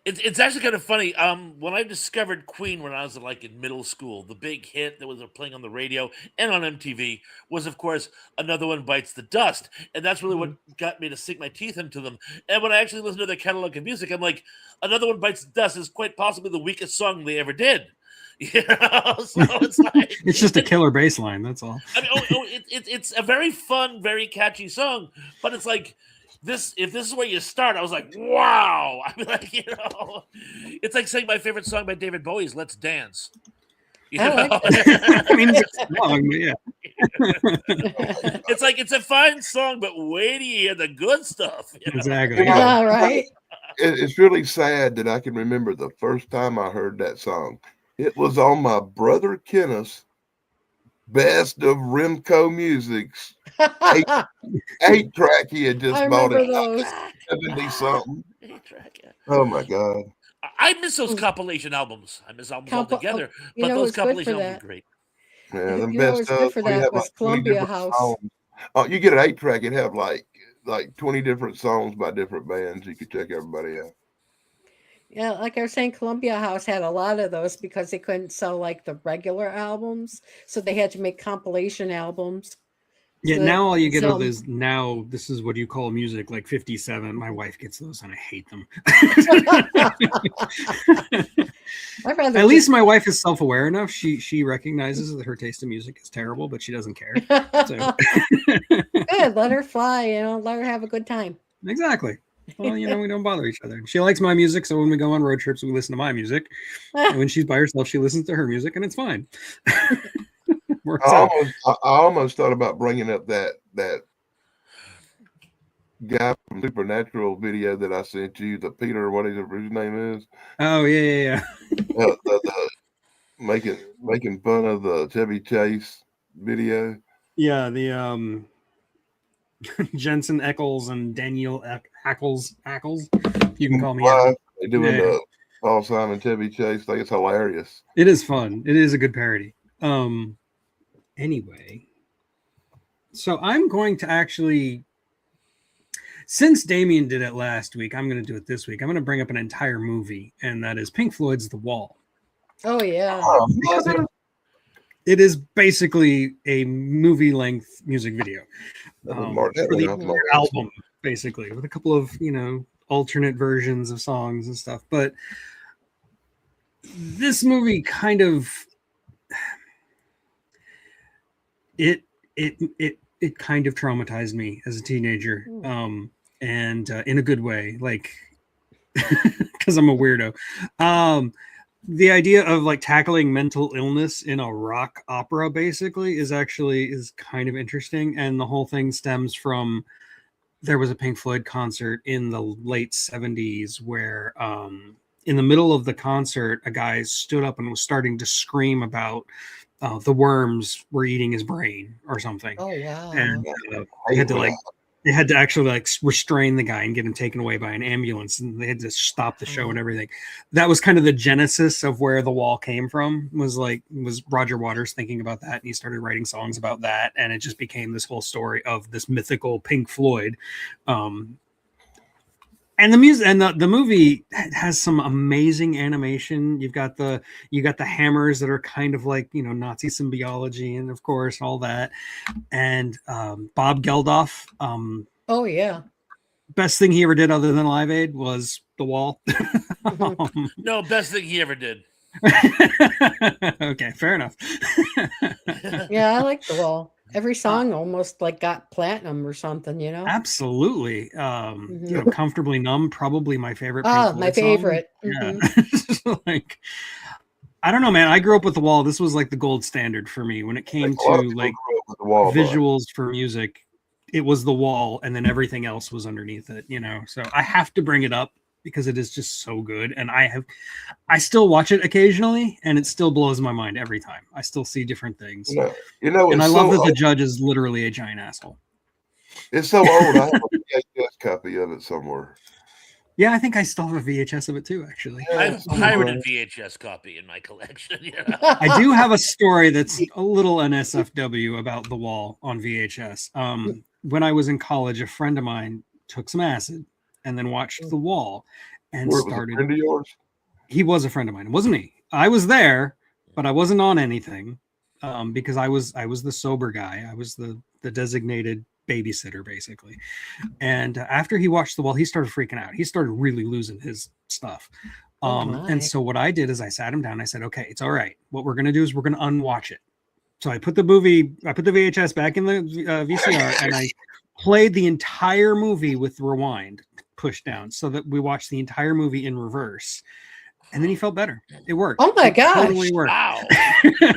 It's actually kind of funny. When I discovered Queen when I was in middle school, the big hit that was playing on the radio and on MTV was, of course, Another One Bites the Dust, and that's really what got me to sink my teeth into them. And when I actually listened to their catalog of music, I'm like, Another One Bites the Dust is quite possibly the weakest song they ever did. So it's like it's just a killer bass line. That's all. I mean, it's a very fun, very catchy song, but it's like. If this is where you start, I was like, wow. I mean, it's like saying my favorite song by David Bowie is "Let's Dance." I mean, it's a song, but yeah. It's like it's a fine song, but wait till you hear the good stuff. Exactly. Yeah, right. It's really sad that I can remember the first time I heard that song. It was on my brother Kenneth's Best of Remco Music's 8-track. He had just bought it. Those. 70 something. Oh my God. I miss those compilation albums. I miss albums altogether. But those compilation albums are great. Yeah, the best good for that was Columbia House. Oh, you get an 8-track, it'd have like 20 different songs by different bands. You could check everybody out. Yeah, like I was saying, Columbia House had a lot of those because they couldn't sell like the regular albums, so they had to make compilation albums. Yeah, now all you get of is now this is what you call music, like 57. My wife gets those and I hate them. At least my wife is self-aware enough. She recognizes that her taste in music is terrible, but she doesn't care. So. Good, let her fly, let her have a good time. Exactly. Well, we don't bother each other. She likes my music, so when we go on road trips, we listen to my music. And when she's by herself, she listens to her music, and it's fine. I almost thought about bringing up that guy from Supernatural video that I sent you, the Peter, whatever his name is. Oh yeah. Making fun of the Chevy Chase video. Yeah, the Jensen Ackles and Daniel Ackles. You can call me. They're doing the Paul Simon Chevy Chase thing. It's hilarious. It is fun. It is a good parody. Anyway, so I'm going to actually, since Damien did it last week, I'm going to do it this week. I'm going to bring up an entire movie, and that is Pink Floyd's The Wall. Oh, yeah. It is basically a movie-length music video for the album basically, with a couple of alternate versions of songs and stuff. But this movie kind of it kind of traumatized me as a teenager, and in a good way, like because I'm a weirdo. The idea of like tackling mental illness in a rock opera basically is kind of interesting, and the whole thing stems from there was a Pink Floyd concert in the late 70s where in the middle of the concert a guy stood up and was starting to scream about the worms were eating his brain or something. Oh wow! And they had to actually like restrain the guy and get him taken away by an ambulance, and they had to stop the show and everything. That was kind of the genesis of where The Wall came from. Was Roger Waters thinking about that, and he started writing songs about that, and it just became this whole story of this mythical Pink Floyd. And the music and the movie has some amazing animation. You've got the hammers that are kind of like Nazi symbiology, and of course all that. And Bob Geldof. Oh yeah. Best thing he ever did other than Live Aid was The Wall. No, best thing he ever did. Okay, fair enough. Yeah, I like The Wall. Every song almost like got platinum or something, Absolutely. Comfortably Numb, probably my favorite. My favorite. Yeah. Like, I don't know, man. I grew up with The Wall. This was like the gold standard for me when it came to like visuals for music. It was The Wall, and then everything else was underneath it, So I have to bring it up because it is just so good, and I still watch it occasionally, and it still blows my mind every time. I still see different things. And I love that the judge is literally a giant asshole. It's so old. I have a VHS copy of it somewhere. Yeah, I think I still have a VHS of it too, actually. I have a pirated VHS copy in my collection. I do have a story that's a little NSFW about The Wall on VHS. When I was in college, a friend of mine took some acid and then watched The Wall and started. Was a friend of yours? He was a friend of mine. It wasn't me. I was there, but I wasn't on anything because I was the sober guy. I was the designated babysitter, basically. And after he watched The Wall, he started freaking out. He started really losing his stuff. And so what I did is I sat him down. I said, okay, it's all right. What we're going to do is we're going to unwatch it. So I put the VHS back in the VCR and I played the entire movie with rewind pushed down so that we watched the entire movie in reverse. And then he felt better. It worked. Oh my gosh. Totally worked. Wow.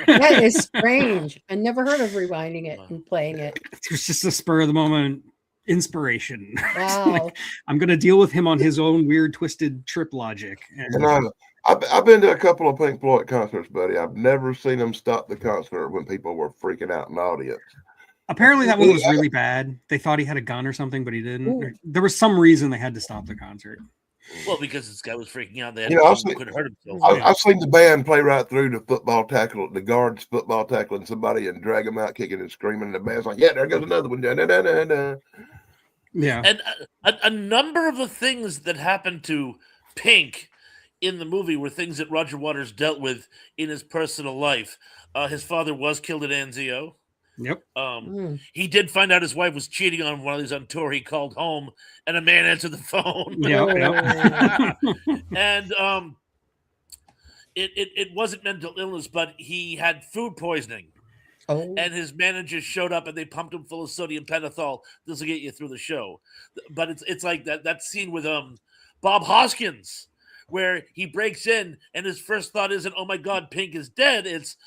That is strange. I never heard of rewinding it and playing it. It was just a spur of the moment inspiration. Wow. Like, I'm going to deal with him on his own weird, twisted trip logic. And I've been to a couple of Pink Floyd concerts, buddy. I've never seen them stop the concert when people were freaking out in the audience. Apparently that one was really bad. They thought he had a gun or something, but he didn't. There was some reason they had to stop the concert. Well, because this guy was freaking out. They couldn't hurt himself. I've seen the band play right through the guards football tackling somebody and drag them out kicking and screaming. And the band's like, yeah, there goes another one. Da, da, da, da, da. Yeah. And a number of the things that happened to Pink in the movie were things that Roger Waters dealt with in his personal life. His father was killed at Anzio. Yep. He did find out his wife was cheating on him while he was on tour. He called home and a man answered the phone. Yep. And it wasn't mental illness, but he had food poisoning. Oh. And his manager showed up and they pumped him full of sodium pentothal. This will get you through the show. But it's like that scene with Bob Hoskins where he breaks in and his first thought isn't, oh my God, Pink is dead. It's,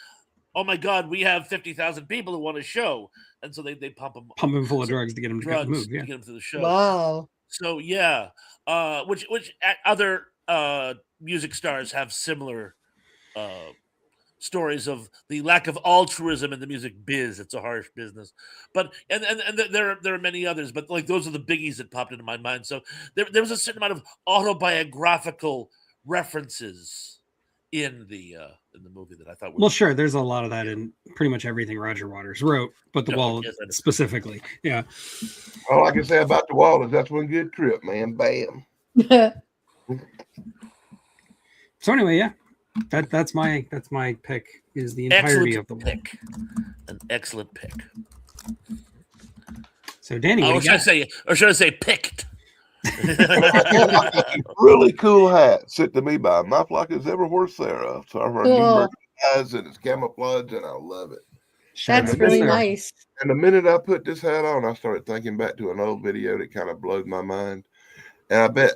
oh my God, we have 50,000 people who want a show. And so they pump him full of drugs to get him to move. Yeah. To get him through the show. Wow. So yeah. Which other music stars have similar stories of the lack of altruism in the music biz. It's a harsh business, but and there are many others, but like those are the biggies that popped into my mind. So there was a certain amount of autobiographical references in the movie that I thought were sure. There's a lot of that in pretty much everything Roger Waters wrote, but The Wall specifically. Yeah. All I can say about The Wall is that's one good trip, man. Bam. So anyway, yeah. That's my pick is the entirety of The Wall. An excellent pick. So, Danny, what or do you should I say picked? Really cool hat sent to me by My Flock Is Everywhere Sarah. So our new merchandise and it's camouflage and I love it. That's really nice. And the minute I put this hat on, I started thinking back to an old video that kind of blows my mind. And I bet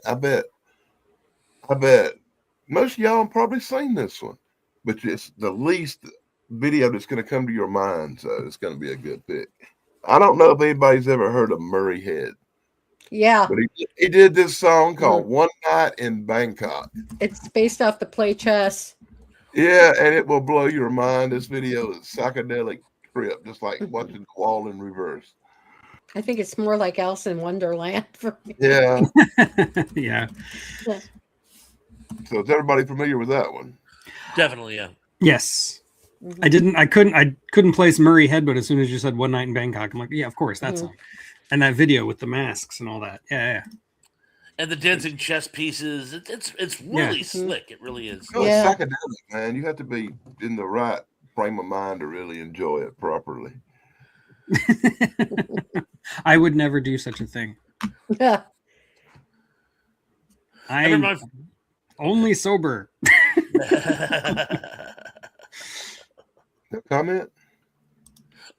most of y'all have probably seen this one, but it's the least video that's going to come to your mind. So it's going to be a good pick. I don't know if anybody's ever heard of Murray Head. Yeah. But he did this song called One Night in Bangkok. It's based off the play chess. Yeah, and it will blow your mind. This video is psychedelic trip, just like watching the wall in reverse. I think it's more like Alice in Wonderland for me. Yeah. Yeah. So is everybody familiar with that one? Definitely, yeah. Yes. I couldn't place Murray Head, but as soon as you said One Night in Bangkok, I'm like, yeah, of course, that song. And that video with the masks and all that. Yeah. And the dancing chess pieces. It's really slick. It really is. Oh, it's psychedelic, man. You have to be in the right frame of mind to really enjoy it properly. I would never do such a thing. I'm only sober. No comment?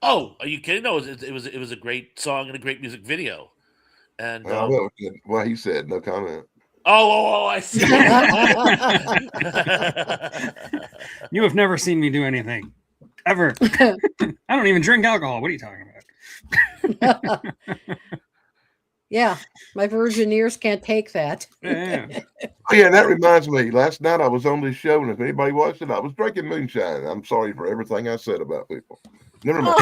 Oh, are you kidding? No, it was a great song and a great music video. And well, he said no comment. Oh, I see. You have never seen me do anything ever. I don't even drink alcohol. What are you talking about? Yeah, my virgin ears can't take that. Yeah. Oh, yeah, and that reminds me. Last night I was on this show, and if anybody watched it, I was drinking moonshine. I'm sorry for everything I said about people. Never mind.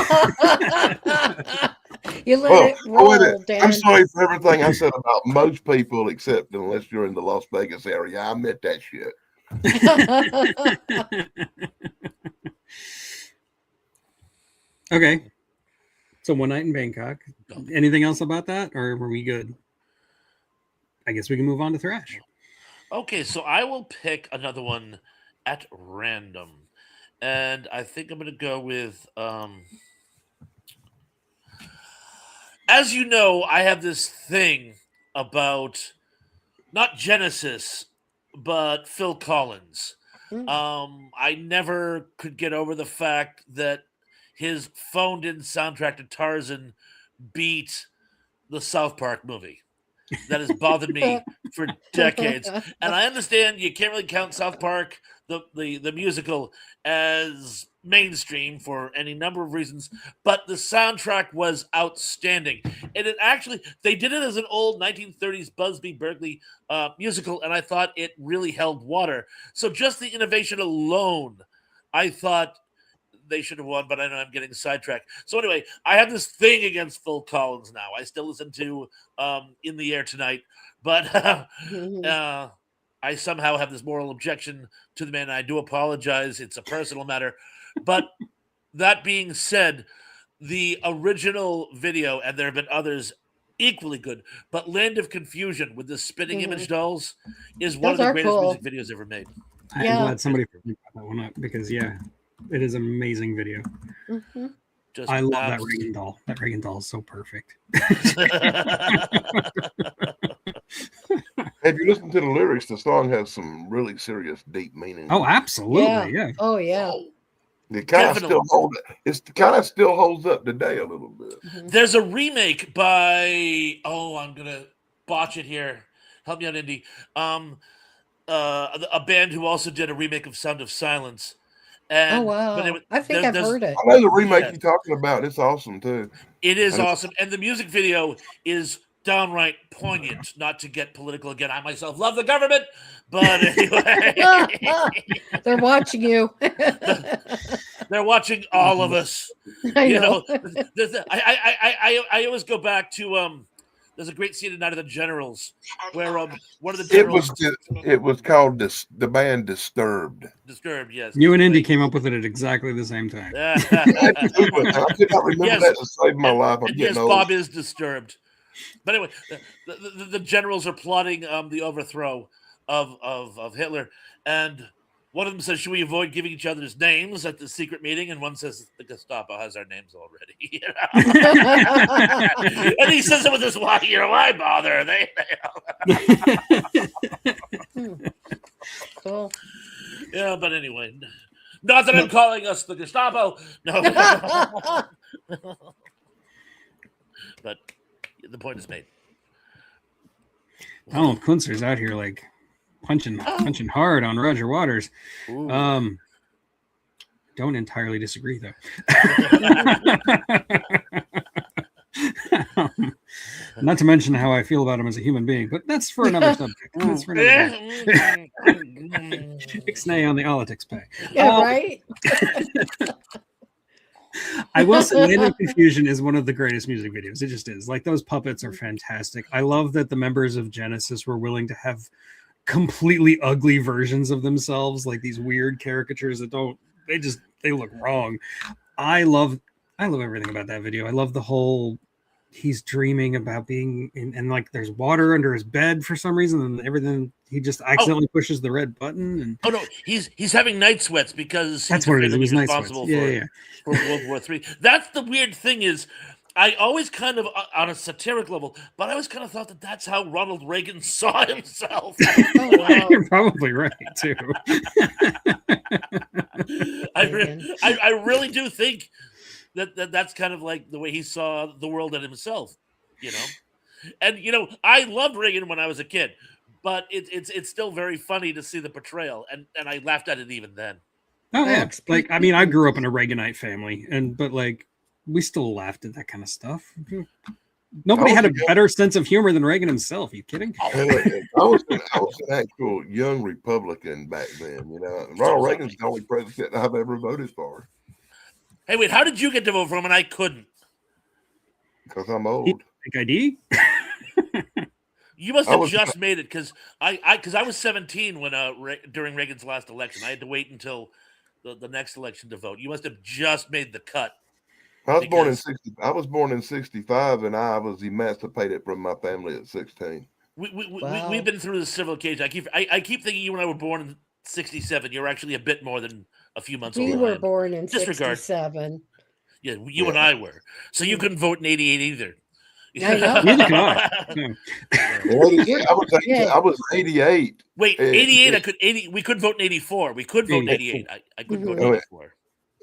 You let it roll, Dan. I'm sorry for everything I said about most people, except unless you're in the Las Vegas area. I meant that shit. Okay. So One Night in Bangkok. Anything else about that, or were we good? I guess we can move on to thrash. Okay, so I will pick another one at random. And I think I'm going to go with, as you know, I have this thing about not Genesis, but Phil Collins. I never could get over the fact that his phoned-in soundtrack to Tarzan beat the South Park movie. That has bothered me for decades. And I understand you can't really count South Park, the musical, as mainstream for any number of reasons, but the soundtrack was outstanding. And it actually, they did it as an old 1930s Busby Berkeley musical, and I thought it really held water. So just the innovation alone, I thought they should have won, but I know I'm getting sidetracked. So anyway, I have this thing against Phil Collins now. I still listen to In the Air Tonight, but I somehow have this moral objection to the man. I do apologize. It's a personal matter. But that being said, the original video, and there have been others equally good, but Land of Confusion with the spinning image dolls is one of the greatest music videos ever made. I'm glad somebody brought that one up because, it is an amazing video. I love that Reagan doll. That Reagan doll is so perfect. If you listen to the lyrics, the song has some really serious, deep meaning. Oh, absolutely, yeah. Oh, yeah. It kind of still holds up today a little bit. There's a remake by I'm gonna botch it here. Help me out, Indy. A band who also did a remake of Sound of Silence. And, wow! I think I've heard it. I know the remake you're talking about. It's awesome too. It is awesome, and the music video is downright poignant. Not to get political again, I myself love the government, but anyway, they're watching you. They're watching all of us. I know. I always go back to there's a great scene in Night of the Generals where one of the generals. It was called the band Disturbed. Disturbed, yes. You and Indy came up with it at exactly the same time. I could not remember that to save my life. Yes, Bob is disturbed. But anyway, the generals are plotting the overthrow of Hitler, and One of them says, "Should we avoid giving each other's names at the secret meeting?" And one says, "The Gestapo has our names already." And he says it with this, why bother? Cool. Yeah, but anyway, not that I'm calling us the Gestapo. No. But the point is made. Donald Kunzer's out here like punching hard on Roger Waters. Don't entirely disagree though. Not to mention how I feel about him as a human being, but that's for another subject. That's for another Ixnay on the politics pay. Yeah, right. I will say Land of Confusion is one of the greatest music videos. It just is. Like, those puppets are fantastic. I love that the members of Genesis were willing to have completely ugly versions of themselves, like these weird caricatures that they look wrong. I love everything about that video. I love the whole he's dreaming about being in, and like there's water under his bed for some reason, and everything he just accidentally pushes the red button. And no, he's having night sweats because that's what it is. It was night sweats. For World War III. That's the weird thing is, I always kind of, on a satiric level, but I always kind of thought that that's how Ronald Reagan saw himself. You're probably right too. I really do think that's kind of like the way he saw the world and himself, And I loved Reagan when I was a kid, but it's still very funny to see the portrayal, and I laughed at it even then. Oh yeah, like I mean, I grew up in a Reaganite family, but like we still laughed at that kind of stuff. Nobody had a better sense of humor than Reagan himself. Are you kidding? I was an actual young Republican back then. Ronald Reagan's the only president I've ever voted for. Hey, wait, how did you get to vote for him and I couldn't? Because I'm old. Fake ID? You must have just made it because I was 17 when during Reagan's last election. I had to wait until the next election to vote. You must have just made the cut. I was born in 65, and I was emancipated from my family at 16. We've been through this several occasions. I keep thinking you and I were born in 67. You're actually a bit more than a few months old. We were born in 67. Yeah, you and I were. So you couldn't vote in 88 either. Neither can I. I was 88. Wait, 88. We could vote in 84. We could vote in 88. I couldn't vote in 84.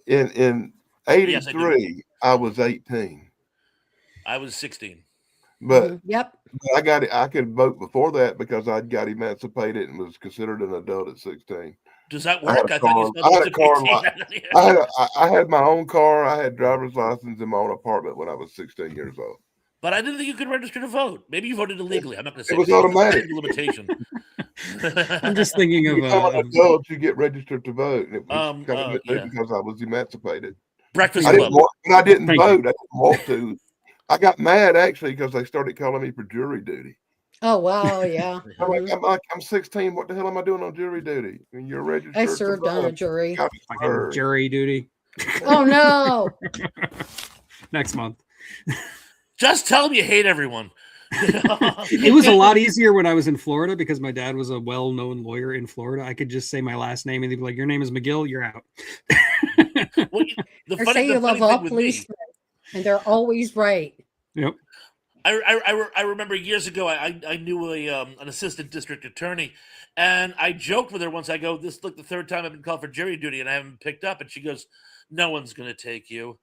In 83, yes, I was 18. I was 16. But yep, I could vote before that because I got emancipated and was considered an adult at 16. Does that work? I had a car. I had my own car. I had driver's license in my own apartment when I was 16 years old. But I didn't think you could register to vote. Maybe you voted illegally. I'm not going to say it was automatic. Limitation. I'm just thinking of an adult, you get registered to vote. And it was because I was emancipated. Breakfast I Club. I didn't vote. I didn't want to. I got mad actually because they started calling me for jury duty. Oh wow, yeah. I'm 16. What the hell am I doing on jury duty? And you're registered. I served on a jury. Jury duty. Oh no. Next month. Just tell them you hate everyone. It was a lot easier when I was in Florida because my dad was a well-known lawyer in Florida. I could just say my last name and they'd be like, "Your name is McGill. You're out." Well, say you love all policemen, and they're always right. Yep. I remember years ago I knew an assistant district attorney, and I joked with her once. I go, "This is like the third time I've been called for jury duty, and I haven't picked up." And she goes, "No one's going to take you,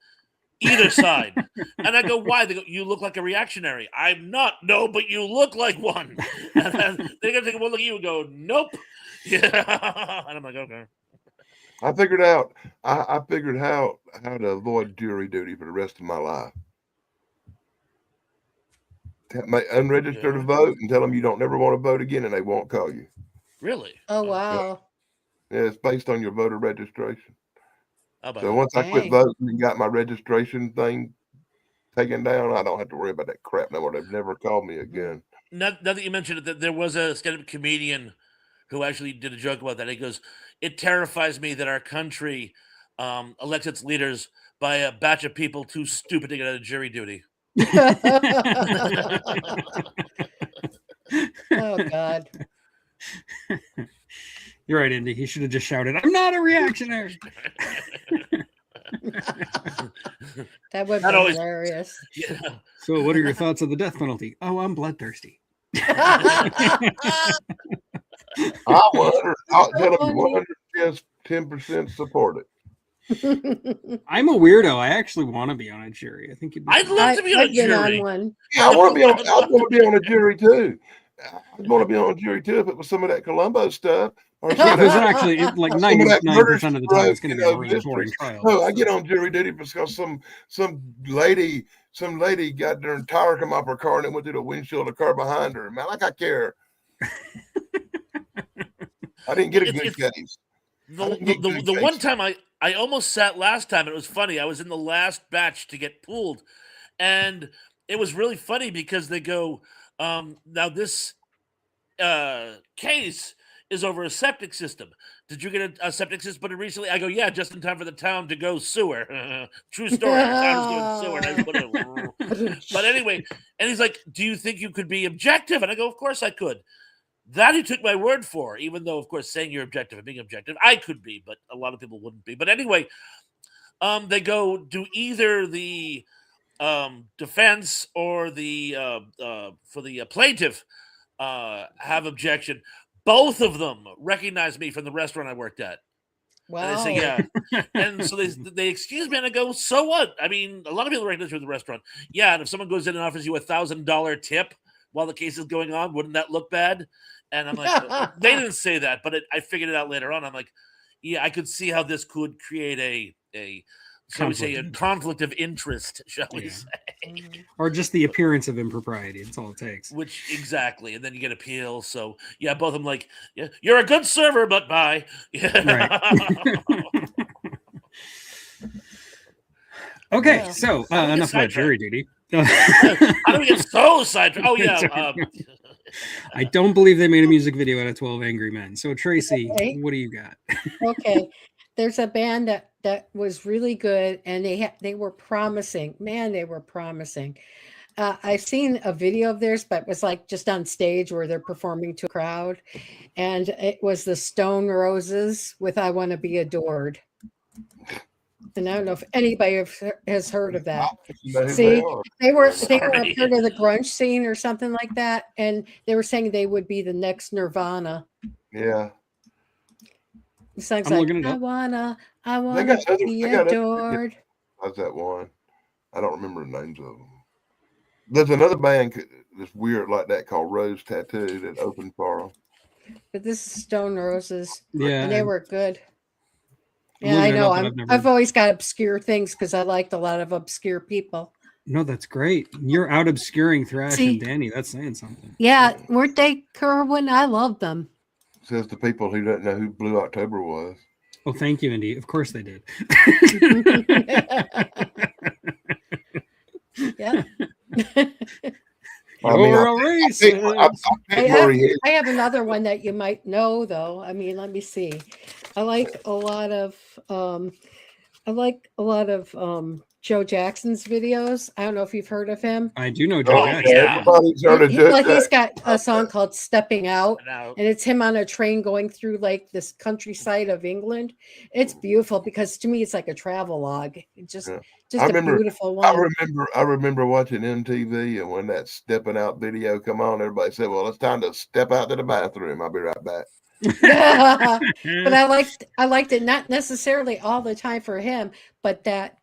either side." And I go, "Why?" They go, "You look like a reactionary." I'm not. No, but you look like one. And they're going to take one look at you and go, "Nope." Yeah. And I'm like, okay. I figured out. I figured how to avoid jury duty for the rest of my life. Unregistered to vote and tell them you don't never want to vote again, and they won't call you. Really? Oh wow. Yeah, it's based on your voter registration. So once that? I quit voting and got my registration thing taken down, I don't have to worry about that crap no more. They've never called me again. Now that you mentioned it, that there was a stand-up comedian who actually did a joke about that. He goes, "It terrifies me that our country elects its leaders by a batch of people too stupid to get out of jury duty." Oh God. You're right, Indy. He should have just shouted, "I'm not a reactionary." That would Not be always- hilarious. Yeah. So, what are your thoughts on the death penalty? Oh, I'm bloodthirsty. I 100 yes, 10% support it. I'm a weirdo. I actually want to be on a jury. I think you'd be I'd fun. love to be on a I've been on jury. one. Yeah, I want to be on. I want to be on a jury too. I'd want to be on a jury too if it was some of that Columbo stuff. Or Yeah, some because of it actually, like some of that 99% of the time, it's going to be a really mysteries. boring trial. No, I get on jury duty because some lady got their tire come off her car and it went through the windshield of the car behind her. Man, like I care. I didn't get a good case. The one time I almost sat last time, and it was funny. I was in the last batch to get pulled, and it was really funny because they go, now this case is over a septic system. Did you get a septic system put in recently? I go, yeah, just in time for the town to go sewer. True story. Our town is going sewer. And I just put it, but anyway, and he's like, do you think you could be objective? And I go, of course I could. That he took my word for, even though, of course, saying you're objective and being objective, I could be, but a lot of people wouldn't be. But anyway, they go, do either the defense or the for the plaintiff have objection? Both of them recognize me from the restaurant I worked at. Wow. And they say, yeah. And so they excuse me, and I go, so what? I mean, a lot of people recognize me from the restaurant. Yeah, and if someone goes in and offers you $1,000 tip while the case is going on, wouldn't that look bad? And I'm like, they didn't say that, but I figured it out later on. I'm like, yeah, I could see how this could create a shall we say, a conflict of interest, shall we say. Or just the appearance of impropriety. That's all it takes. Which, exactly. And then you get appeals. So, yeah, both of them like, yeah, you're a good server, but bye. Right. Okay, so enough about jury duty. How do we get so sidetracked? Oh, yeah. I don't believe they made a music video out of 12 Angry Men. So, Tracy, what do you got? Okay. There's a band that was really good, and they were promising. Man, they were promising. I've seen a video of theirs, but it was like just on stage where they're performing to a crowd. And it was the Stone Roses with I Want to Be Adored. And I don't know if anybody has heard of that. See, they were a part of the grunge scene or something like that, and they were saying they would be the next Nirvana. Yeah. The song's like, I wanna be adored. How's that one? I don't remember the names of them. There's another band that's weird like that called Rose Tattoo that opened for them. But this is Stone Roses. Yeah. And they were good. Yeah, I know. I've always got obscure things because I liked a lot of obscure people. No, that's great. You're out obscuring Thrash and Danny. That's saying something. Yeah, weren't they, Kerwin? I love them. Says the people who don't know who Blue October was. Oh, thank you, Indy. Of course they did. Yeah. I have another one that you might know, though. I mean, let me see. I like a lot of Joe Jackson's videos. I don't know if you've heard of him. I do know Joe Jackson. Yeah. He's got a song called Stepping Out, and it's him on a train going through like this countryside of England. It's beautiful because to me it's like a travel log. It's just a beautiful one. I remember watching MTV, and when that Stepping Out video come on, everybody said, well, it's time to step out to the bathroom. I'll be right back. But I liked it not necessarily all the time for him, but that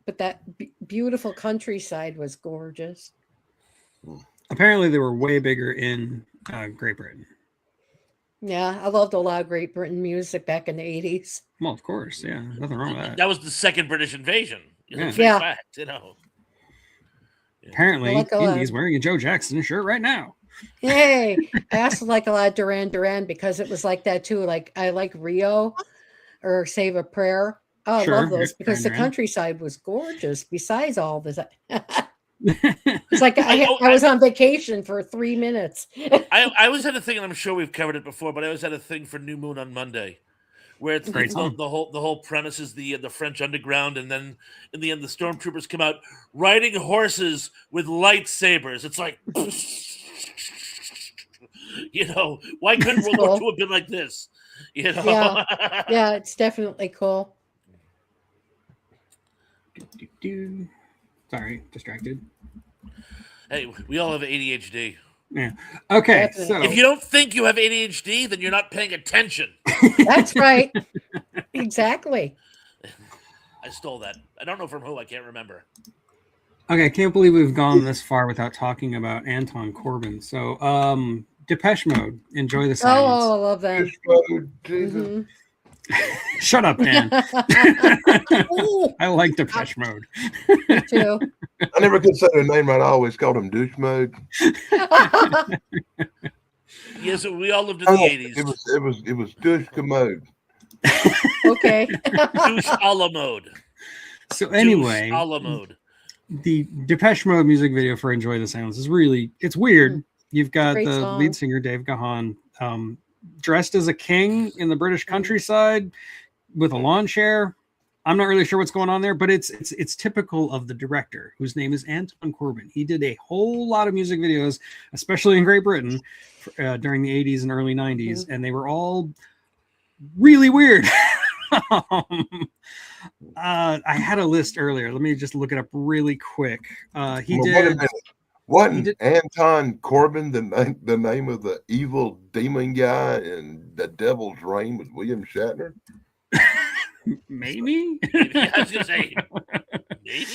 beautiful countryside was gorgeous. Apparently they were way bigger in Great Britain. Yeah, I loved a lot of Great Britain music back in the 80s. Well, of course, yeah, nothing wrong with that. That was the second British invasion. Yeah. Fact, you know. Apparently, Indy's wearing a Joe Jackson shirt right now. Yay! I also like a lot of Duran because it was like that too. Like I like Rio or Save a Prayer. Oh, I love those because the countryside was gorgeous. Besides all this, it's like I was on vacation for 3 minutes. I always had a thing, and I'm sure we've covered it before, but I always had a thing for New Moon on Monday, where it's the whole premise is the French underground, and then in the end the stormtroopers come out riding horses with lightsabers. It's like. You know, why couldn't World War II have been like this? You know? Yeah, it's definitely cool. Sorry, distracted. Hey, we all have ADHD. Yeah. Okay. Definitely. So If you don't think you have ADHD, then you're not paying attention. That's right. Exactly. I stole that. I don't know from who. I can't remember. okay, I can't believe we've gone this far without talking about Anton Corbijn. So, Depeche Mode. Enjoy the silence. Oh, I love them. Jesus. Mhm. Shut up, Dan. I like Depeche Mode. Me too. I never could say their name right. I always called them douche mode. Yes, we all lived in the 80s. It was douche commode. Okay. Douche a la mode. So anyway, Douche a la mode. the Depeche Mode music video for "Enjoy the Silence" is it's weird. You've got Great the song. lead singer Dave Gahan dressed as a king in the British countryside with a lawn chair. I'm not really sure what's going on there, but it's typical of the director, whose name is Anton Corbijn. He did a whole lot of music videos, especially in Great Britain, during the 80s and early 90s, and they were all really weird. I had a list earlier. Let me just look it up really quick. He did. Wasn't Anton Corbijn the name of the evil demon guy in The Devil's Reign with William Shatner? Maybe. I was gonna say, maybe.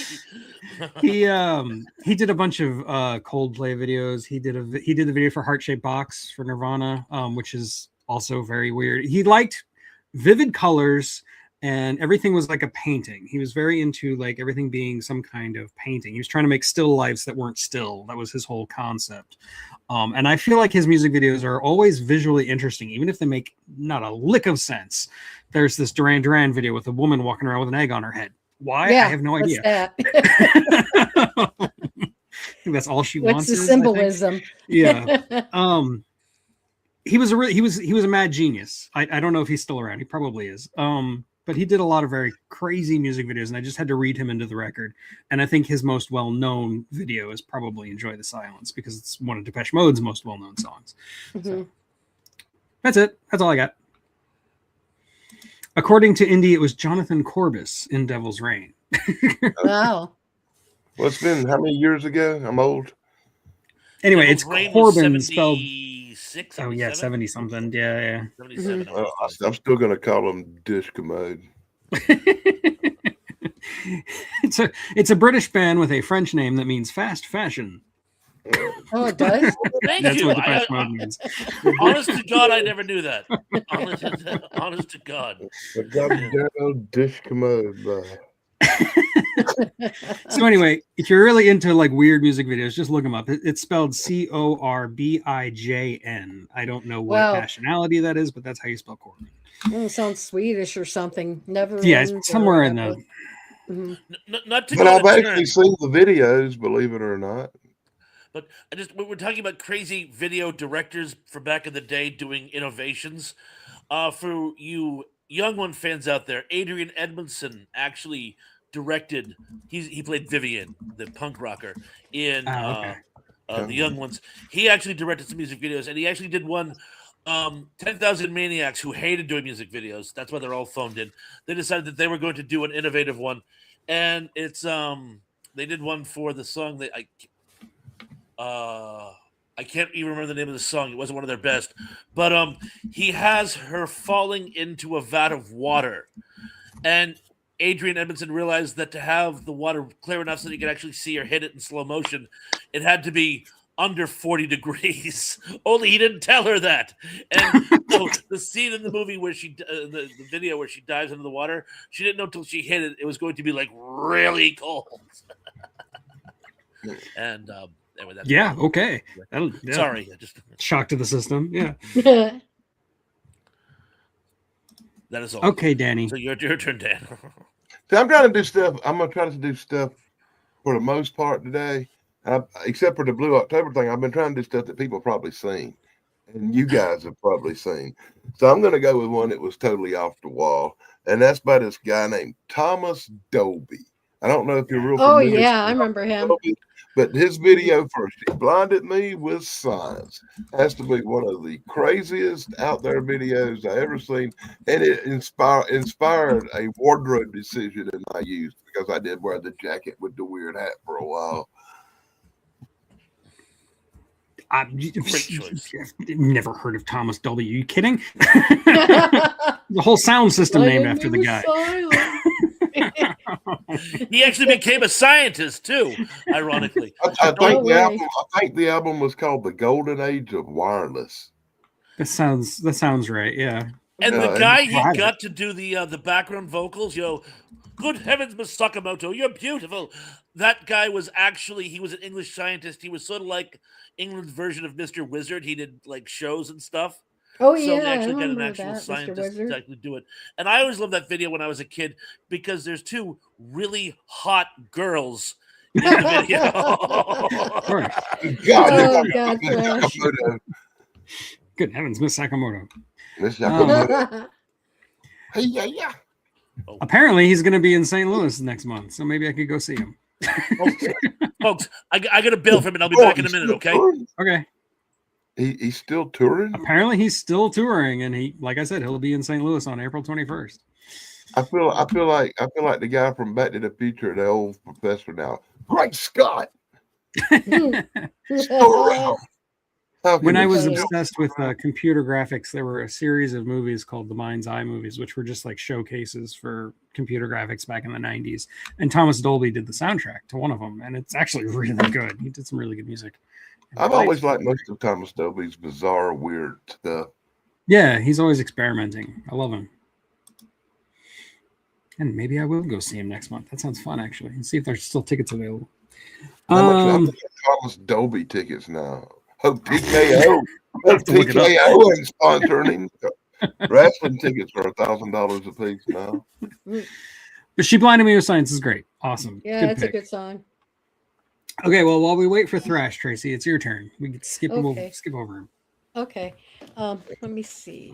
He did a bunch of Coldplay videos. He did the video for Heart Shaped Box for Nirvana, which is also very weird. He liked vivid colors and everything was like a painting. He was very into like everything being some kind of painting. He was trying to make still lifes that weren't still. That was his whole concept. And I feel like his music videos are always visually interesting, even if they make not a lick of sense. There's this Duran Duran video with a woman walking around with an egg on her head. Why? Yeah, I have no idea. That? I think that's all she What's wants. the symbolism? Yeah. He was a mad genius. I don't know if he's still around. He probably is. But he did a lot of very crazy music videos, and I just had to read him into the record. And I think his most well-known video is probably "Enjoy the Silence" because it's one of Depeche Mode's most well-known songs. So, that's it. That's all I got. According to Indy, it was Jonathan Corbis in Devil's Reign. Wow. Well, it's been how many years ago? I'm old. Anyway, Devil's it's Reign was Corbin spelled. 76, Oh yeah, 77? 70-something. Yeah. 77. Well, I'm still going to call them dish commode. It's a British band with a French name that means fast fashion. Oh, it does? Thank That's you. what Depeche Mode means. Honest to God, I never knew that. Honest to God. The goddamn dish commode. So anyway, if you're really into like weird music videos, just look them up. It's spelled Corbijn. I don't know what nationality that is, but that's how you spell Corbin. It sounds Swedish or something. Never. Yeah, it's somewhere in the. Not to But I've actually seen the videos, believe it or not. But we're talking about crazy video directors from back in the day doing innovations. For you young one fans out there, Adrian Edmondson actually directed. He played Vivian, the punk rocker, in The Young Ones. He actually directed some music videos, and he actually did one. 10,000 Maniacs who hated doing music videos. That's why they're all phoned in. They decided that they were going to do an innovative one, and it's they did one for the song that I can't even remember the name of the song. It wasn't one of their best, but he has her falling into a vat of water, and Adrian Edmondson realized that to have the water clear enough so that you could actually see her hit it in slow motion, it had to be under 40 degrees. Only he didn't tell her that. And so the scene in the movie where the video where she dives into the water, she didn't know until she hit it was going to be like really cold. And anyway, that's okay. Sorry, just shock to the system. Yeah. That is all. Okay, Danny. So your turn, Dan. See, I'm trying to do stuff. I'm going to try to do stuff for the most part today. Except for the Blue October thing, I've been trying to do stuff that people probably seen, and you guys have probably seen. So I'm going to go with one that was totally off the wall, and that's by this guy named Thomas Dolby. I don't know if you're real Oh familiar. yeah, I remember him. But his video first, he blinded me with science. Has to be one of the craziest out there videos I ever seen, and it inspired a wardrobe decision in my youth because I did wear the jacket with the weird hat for a while. I've never heard of Thomas Dolby. Are you kidding? The whole sound system named after the guy. He actually became a scientist too, ironically. I think the album was called "The Golden Age of Wireless." That sounds right. Yeah. And the guy he got to do the background vocals, good heavens, Miss Sakamoto, you're beautiful. That guy was he was an English scientist. He was sort of like England's version of Mr. Wizard. He did like shows and stuff. Oh so yeah, they actually got an I actual that, scientist to actually do it. And I always loved that video when I was a kid because there's two really hot girls in the video. God, good heavens, Miss Sakamoto. Miss Sakamoto. Hey, yeah. Apparently, he's going to be in St. Louis next month, so maybe I could go see him. Folks, I got a bill for him, and I'll be back in a minute. Okay. Okay. He's still touring? Apparently he's still touring, and like I said, he'll be in St. Louis on April 21st. I feel like the guy from Back to the Future, the old professor now. Great Scott! When I was obsessed with computer graphics, there were a series of movies called the Mind's Eye movies, which were just like showcases for computer graphics back in the 90s. And Thomas Dolby did the soundtrack to one of them, and it's actually really good. He did some really good music. I've always liked most of Thomas Dolby's bizarre, weird stuff. Yeah, he's always experimenting. I love him. And maybe I will go see him next month. That sounds fun, actually. And see if there's still tickets available. Thomas Dolby tickets now. Hope TKO ain't sponsoring him. Wrestling tickets are $1,000 a piece now. But She Blinded Me with Science is great. Awesome. Yeah, it's a good song. Okay, well, while we wait for Thrash, Tracy, it's your turn. We can skip over him. Okay. Let me see.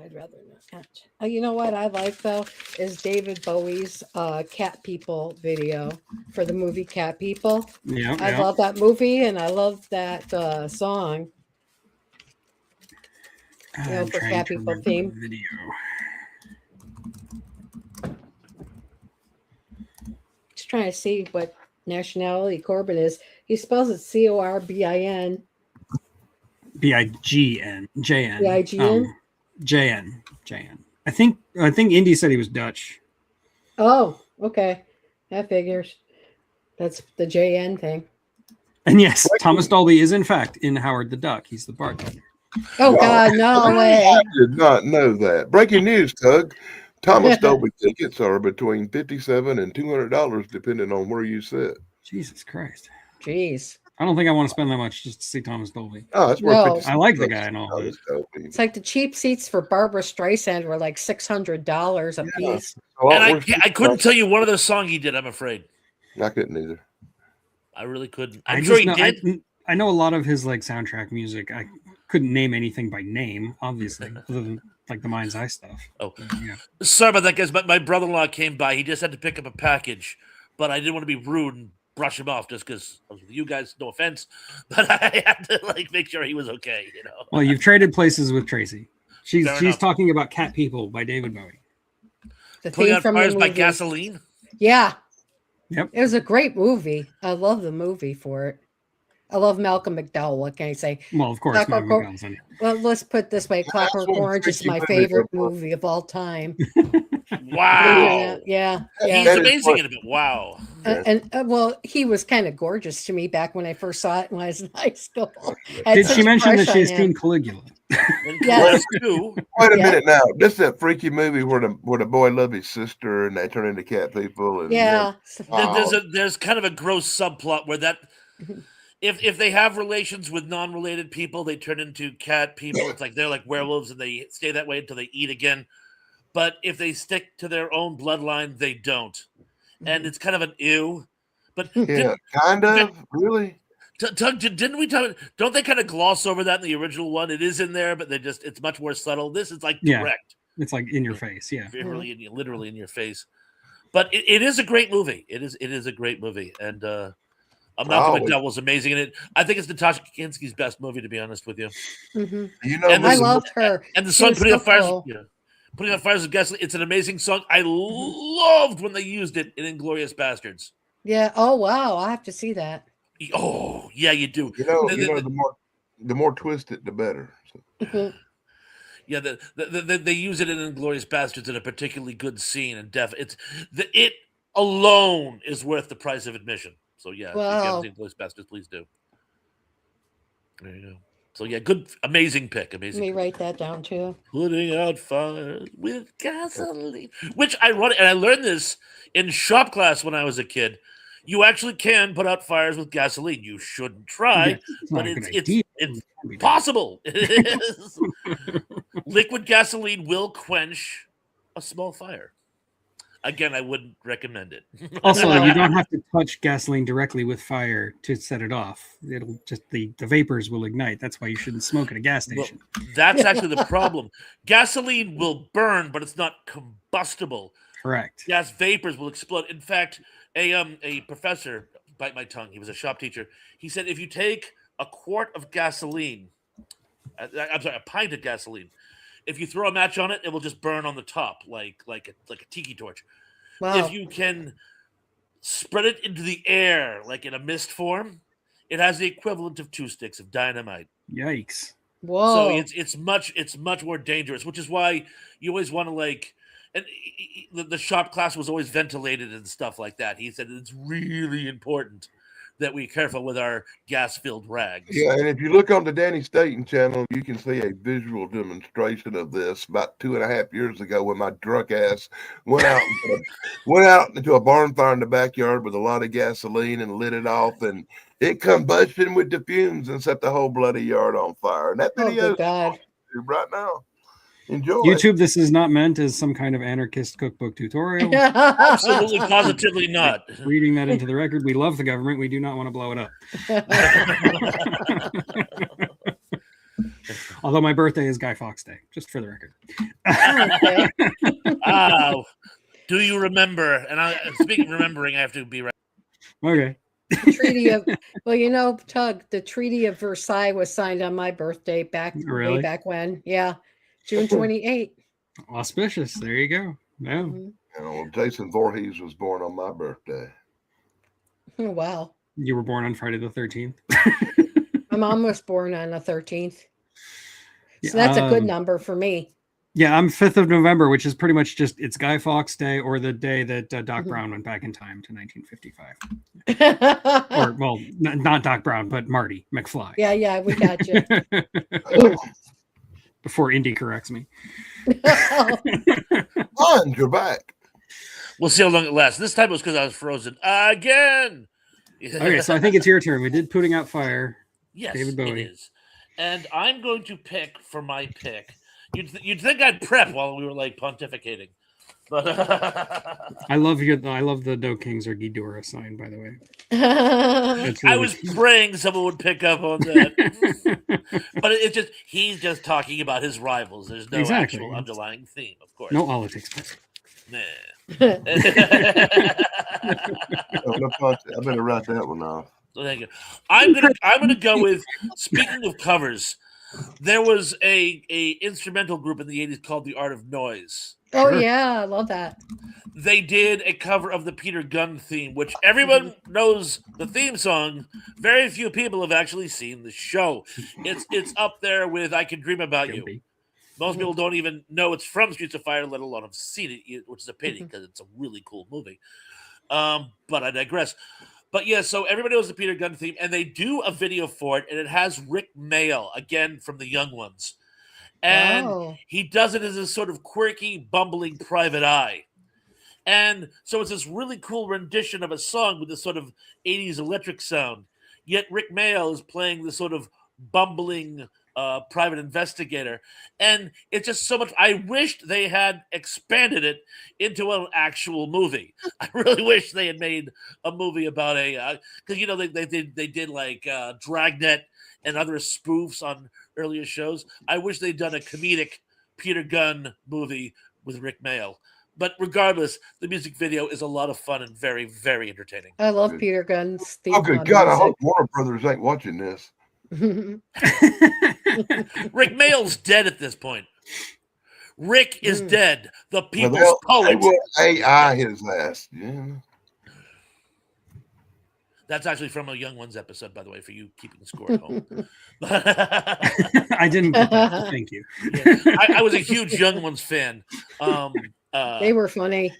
I'd rather not. You know what I like though is David Bowie's Cat People video for the movie Cat People. Yeah, I love that movie and I love that song. For Cat People theme video. Just trying to see what nationality Corbin is. He spells it Corbin. Bign. JN. Bign? JN. I think Indy said he was Dutch. Oh, okay. That figures. That's the JN thing. And yes, Thomas Dolby is in fact in Howard the Duck. He's the bartender. Oh God, no way. I did not know that. Breaking news, Tug. Thomas Dolby tickets are between $57 and $200 depending on where you sit. Jesus Christ. Jeez. I don't think I want to spend that much just to see Thomas Dolby. Oh, that's worth I like the guy and all. It's like the cheap seats for Barbara Streisand were like $600 a piece. And I couldn't tell you one of those songs he did, I'm afraid. I couldn't either. I really couldn't. I'm sure he did. I know a lot of his like soundtrack music. I couldn't name anything by name, obviously, other than like the Mind's Eye stuff. Oh, yeah. Sorry about that, guys. My brother-in-law came by. He just had to pick up a package, but I didn't want to be rude and brush him off just because I was with you guys. No offense, but I had to like make sure he was okay. Well, you've traded places with Tracy. She's talking about Cat People by David Bowie. The theme from Fires the by movie. Gasoline. Yeah. Yep. It was a great movie. I love the movie for it. I love Malcolm McDowell. What can I say? Well, of course, Malcolm McDowell's in it. Well, let's put it this way: Clockwork Orange is my favorite movie of all time. Wow! Yeah, he's amazing in it. Wow! And well, he was kind of gorgeous to me back when I first saw it when I was in high school. Did she mention that she's seen Caligula? Yes. Wait a minute now. This is that freaky movie where the boy loves his sister and they turn into cat people. And, there's kind of a gross subplot where that. If they have relations with non-related people, they turn into cat people. It's like they're like werewolves and they stay that way until they eat again. But if they stick to their own bloodline, they don't. And it's kind of an ew. But really. Tug, didn't we talk? Don't they kind of gloss over that in the original one? It is in there, but it's much more subtle. This is like direct. It's like in your face. Yeah. Literally in your face. But it is a great movie. It is a great movie. And Malcolm McDowell was amazing in it. I think it's Natasha Kinski's best movie, to be honest with you. Mm-hmm. You know, And I loved her. And the She song was Putting so Out Fires, cool. Putting Out Fires with Gasoline. It's an amazing song. I loved when they used it in Inglourious Bastards. Yeah. Oh wow, I have to see that. Oh yeah, you do. You know, the more twisted, the better. So. Yeah, they use it in Inglourious Bastards in a particularly good scene, and it alone is worth the price of admission. So yeah, if you haven't seen Inglourious Bastards, please do. There you go. So yeah, good, amazing pick. Amazing. Let me write that down too. Putting out fires with gasoline, which I learned this in shop class when I was a kid. You actually can put out fires with gasoline. You shouldn't try, but it's possible. It is. Liquid gasoline will quench a small fire. Again, I wouldn't recommend it. Also, you don't have to touch gasoline directly with fire to set it off. It'll just the vapors will ignite. That's why you shouldn't smoke at a gas station. Well, that's actually the problem. Gasoline will burn, but it's not combustible. Correct. Gas vapors will explode. In fact, a professor, bite my tongue, he was a shop teacher. He said if you take a quart of gasoline, a pint of gasoline, if you throw a match on it, it will just burn on the top like a tiki torch. Wow. If you can spread it into the air like in a mist form, it has the equivalent of 2 sticks of dynamite. Yikes! Whoa! So it's much more dangerous, which is why you always want to and the shop class was always ventilated and stuff like that. He said it's really important that we careful with our gas-filled rags. Yeah, and if you look on the Danny Staten channel, you can see a visual demonstration of this about 2.5 years ago when my drunk ass went out into a barn fire in the backyard with a lot of gasoline and lit it off, and it combusted with the fumes and set the whole bloody yard on fire. And that video is on YouTube right now. Enjoy. YouTube, this is not meant as some kind of anarchist cookbook tutorial. Absolutely, positively not. Reading that into the record, we love the government. We do not want to blow it up. Although my birthday is Guy Fawkes Day, just for the record. Do you remember? And speaking of remembering, I have to be right. Okay. Tug, the Treaty of Versailles was signed on my birthday way back when. Yeah. June 28th. Auspicious. There you go. Yeah. Mm-hmm. Jason Voorhees was born on my birthday. Oh, wow. You were born on Friday the 13th? My mom was born on the 13th. So that's a good number for me. Yeah, I'm 5th of November, which is pretty much just it's Guy Fawkes Day or the day that Doc Brown went back in time to 1955. Or, well, not Doc Brown, but Marty McFly. Yeah, we got you. Before Indy corrects me. You're back. We'll see how long it lasts. This time it was because I was frozen again. Okay, so I think it's your turn. We did Putting Out Fire. Yes, David Bowie. It is. And I'm going to pick for my pick. You'd think I'd prep while we were pontificating. But I love the Do Kings or Ghidorah sign, by the way. Really I was praying someone would pick up on that. But it's just he's just talking about his rivals. There's no actual underlying theme, of course. No politics. Nah. I'm gonna write that one off. Thank you. I'm gonna go with, speaking of covers, there was a instrumental group in the 80s called The Art of Noise. Oh, yeah, I love that. They did a cover of the Peter Gunn theme, which everyone knows the theme song. Very few people have actually seen the show. It's up there with I Can Dream About You. Most people don't even know it's from Streets of Fire, let alone have seen it, which is a pity because it's a really cool movie. But I digress. But yeah, so everybody knows the Peter Gunn theme, and they do a video for it, and it has Rick Mayall, again, from the Young Ones. And he does it as a sort of quirky, bumbling private eye. And so it's this really cool rendition of a song with this sort of 80s electric sound. Yet Rick Mayall is playing this sort of bumbling private investigator. And it's just so much. I wished they had expanded it into an actual movie. I really wish they had made a movie about because, they did Dragnet and other spoofs on earlier shows. I wish they'd done a comedic Peter Gunn movie with Rick Mayall. But regardless, the music video is a lot of fun and very, very entertaining. I love Peter Gunn's theme. Oh, good God! I hope Warner Brothers ain't watching this. Rick Mayall's dead at this point. Rick is dead. The people's poet. They will AI his ass. Yeah. That's actually from a Young Ones episode, by the way, for you keeping score at home. I didn't get that. Thank you. Yeah, I was a huge Young Ones fan. They were funny.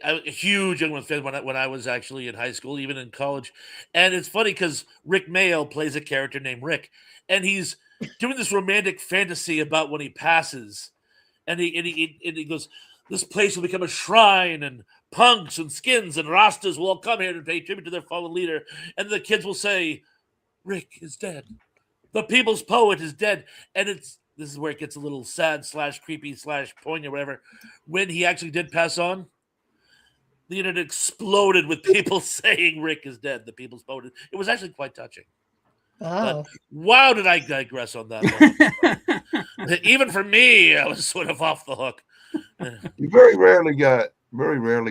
A huge Young Ones fan when I was actually in high school, even in college. And it's funny because Rick Mayall plays a character named Rick, and he's doing this romantic fantasy about when he passes. And he goes, this place will become a shrine, and punks and skins and rastas will all come here to pay tribute to their fallen leader. And the kids will say, Rick is dead. The people's poet is dead. And this is where it gets a little sad / creepy / poignant, whatever. When he actually did pass on, the internet exploded with people saying Rick is dead. The people's poet. It was actually quite touching. Oh. But wow, did I digress on that one. Even for me, I was sort of off the hook. You very rarely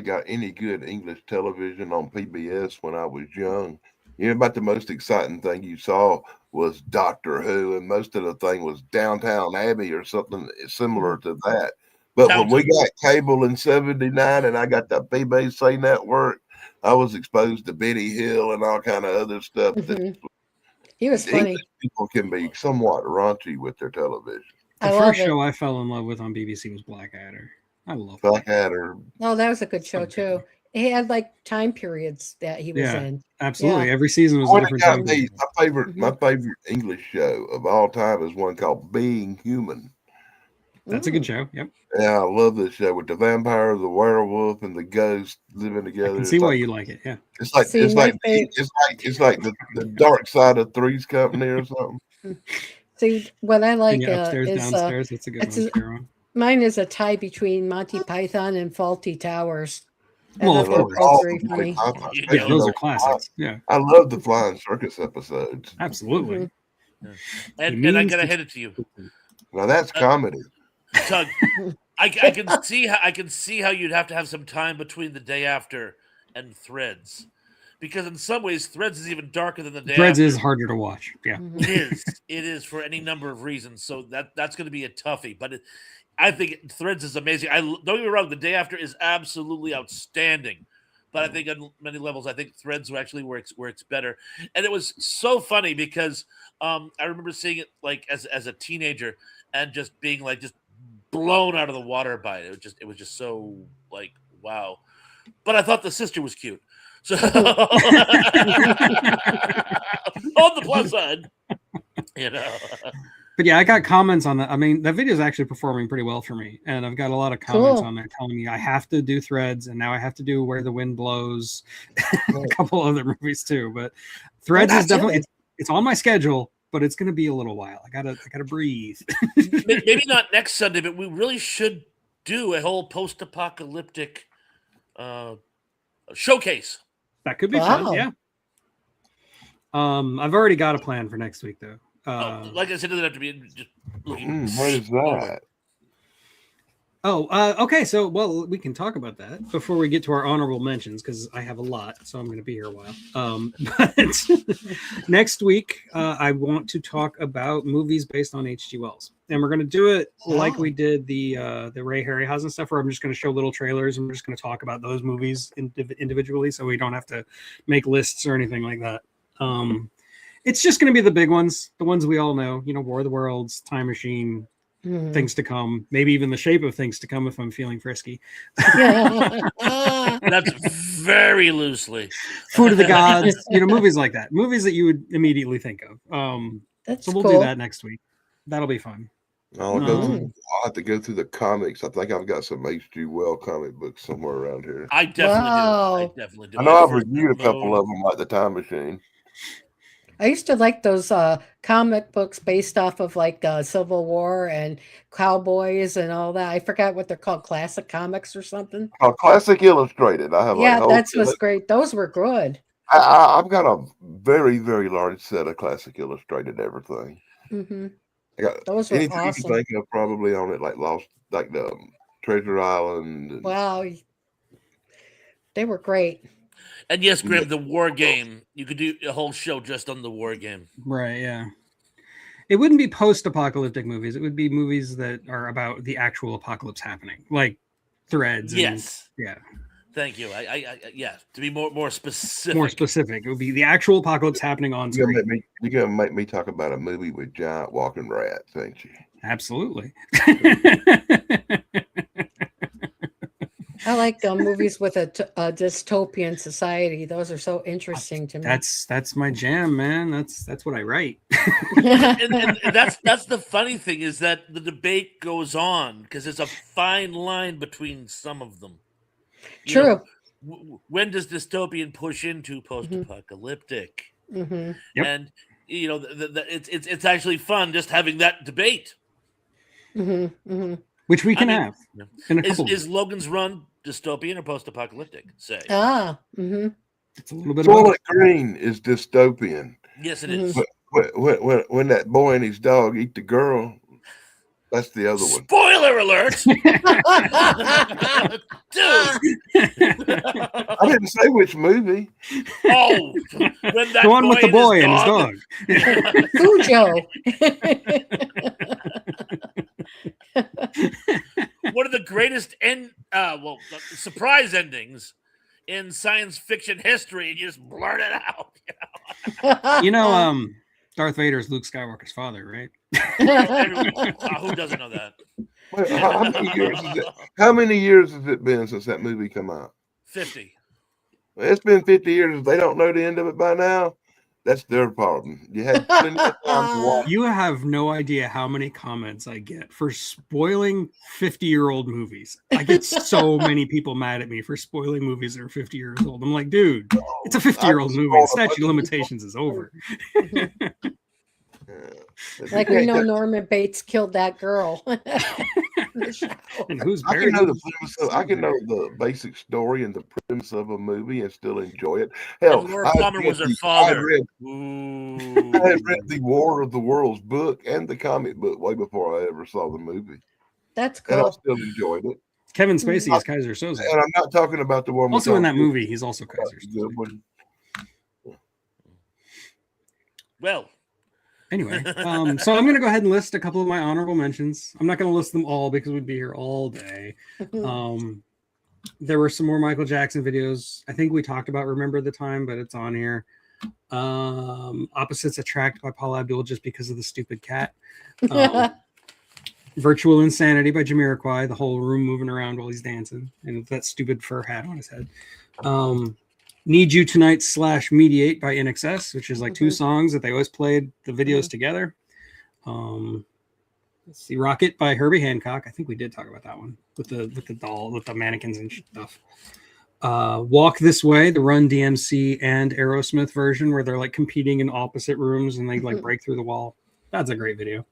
got any good English television on PBS when I was young. You know, about the most exciting thing you saw was Doctor Who, and most of the thing was Downtown Abbey or something similar to that. But when we got cable in '79 and I got the BBC network, I was exposed to Benny Hill and all kind of other stuff. He was funny. English people can be somewhat raunchy with their television. The first show I fell in love with on BBC was Blackadder. I love Blackadder. Oh, that was a good show too. He had like time periods that he was in. Absolutely. Yeah. Every season was a different time. My favorite English show of all time is one called Being Human. That's a good show. Yep. Yeah, I love this show with the vampire, the werewolf, and the ghost living together. I can see why you like it. Yeah. It's like the dark side of Three's Company or something. See, what I like upstairs, is downstairs. That's a good one. Mine is a tie between Monty Python and Faulty Towers. Well, very funny. Yeah, those are classics. Yeah, I love the Flying Circus episodes. Absolutely. And I gotta hand it to you. Now that's comedy. Tug, I can see how you'd have to have some time between the day after and Threads, because in some ways Threads is even darker than the day. Threads after. is harder to watch. Yeah, it is for any number of reasons. So that's going to be a toughie. But I think Threads is amazing. Don't get me wrong, the day after is absolutely outstanding. But I think on many levels, I think Threads actually works better. And it was so funny because I remember seeing it like as a teenager and just being like just blown out of the water by it. It was just so like wow. But I thought the sister was cute. So on the plus side, you know. But yeah, I got comments on that. I mean, that video is actually performing pretty well for me, and I've got a lot of comments on there telling me I have to do Threads, and now I have to do Where the Wind Blows, a couple other movies too. But Threads is definitely it's on my schedule, but it's going to be a little while. I gotta breathe. Maybe not next Sunday, but we really should do a whole post-apocalyptic showcase. That could be fun. Yeah. I've already got a plan for next week, though. Like I said, it doesn't have to be just looking. What is that? Okay. So, well, we can talk about that before we get to our honorable mentions because I have a lot, so I'm going to be here a while. But next week, I want to talk about movies based on H.G. Wells, and we're going to do it like we did the Ray Harryhausen stuff, where I'm just going to show little trailers and we're just going to talk about those movies individually, so we don't have to make lists or anything like that. It's just going to be the big ones, the ones we all know, War of the Worlds, Time Machine, Things to Come, maybe even The Shape of Things to Come if I'm feeling frisky. That's very loosely. Food of the Gods, movies like that, movies that you would immediately think of. So we'll do that next week. That'll be fun. I'll have to go through the comics. I think I've got some H.G. Wells comic books somewhere around here. I definitely do. I know I've reviewed a couple of them, like The Time Machine. I used to like those comic books based off of like Civil War and cowboys and all that. I forgot what they're called, classic comics or something. Oh, Classic Illustrated. I have. That was great. Those were good. I've got a very, very large set of Classic Illustrated everything. Mm-hmm. I got Those were anything you can awesome. think of probably on it, like Lost, like the Treasure Island. And, Wow, they were great. And yes, Grim, the war game. You could do a whole show just on the war game. Right, yeah. It wouldn't be post-apocalyptic movies. It would be movies that are about the actual apocalypse happening, like Threads. Yes. And, yeah. Thank you. Yeah. To be more specific. More specific, it would be the actual apocalypse happening on screen. You're gonna make me talk about a movie with giant walking rats, ain't you? Absolutely. I like movies with a dystopian society. Those are so interesting to me. That's my jam, man. That's what I write. and that's the funny thing is that the debate goes on because there's a fine line between some of them. True. When does dystopian push into post-apocalyptic? Mm-hmm. Yep. And it's actually fun just having that debate. Mm-hmm. Mm-hmm. Which we can have. In a couple is Logan's Run dystopian or post-apocalyptic? Say. Mm-hmm. It's a little bit. Soylent Green is dystopian. Yes, it is. When that boy and his dog eat the girl, that's the other one. Spoiler alert! Dude! I didn't say which movie. Oh, when that the one with the boy and his dog. Cujo. One of the greatest surprise endings in science fiction history. You just blurt it out. You know, Darth Vader is Luke Skywalker's father, right? Who doesn't know that? Wait, how many years has it been since that movie come out? 50. It's been 50 years. If they don't know the end of it by now, that's their problem. You had plenty of time to watch. You have no idea how many comments I get for spoiling 50-year-old movies. I get so many people mad at me for spoiling movies that are 50 years old. I'm like, dude, it's a 50-year-old movie. The statute of limitations is over. Like we know Norman Bates killed that girl. And who's I buried? I can know the basic story and the premise of a movie and still enjoy it. Hell, Laura Palmer was her father. I had read the War of the Worlds book and the comic book way before I ever saw the movie. That's And I cool. still enjoyed it. Kevin Spacey is Kaiser Soze. And I'm not talking about the one Also in that movie, he's also Kaiser Soze. Well, anyway, so I'm going to go ahead and list a couple of my honorable mentions. I'm not going to list them all because we'd be here all day. There were some more Michael Jackson videos. I think we talked about Remember the Time, but it's on here. Opposites Attract by Paula Abdul just because of the stupid cat. Virtual Insanity by Jamiroquai, the whole room moving around while he's dancing, and that stupid fur hat on his head. Need You Tonight / Mediate by NXS, which is like two songs that they always played the videos together. Let's see, Rocket by Herbie Hancock. I think we did talk about that one with the doll, with the mannequins and stuff. Walk This Way, the Run DMC and Aerosmith version, where they're like competing in opposite rooms and they like break through the wall. That's a great video.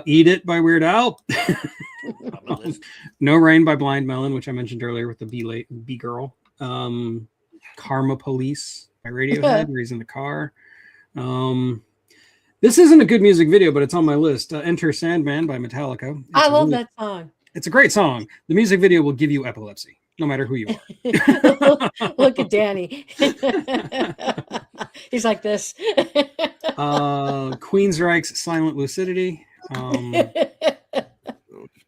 Eat It by Weird Al. No Rain by Blind Melon, which I mentioned earlier with the B Girl. Karma Police by Radiohead, where he's in the car. This isn't a good music video, but it's on my list. Enter Sandman by Metallica. I love that song. It's a great song. The music video will give you epilepsy, no matter who you are. Look at Danny. He's like this. Queensryche's Silent Lucidity.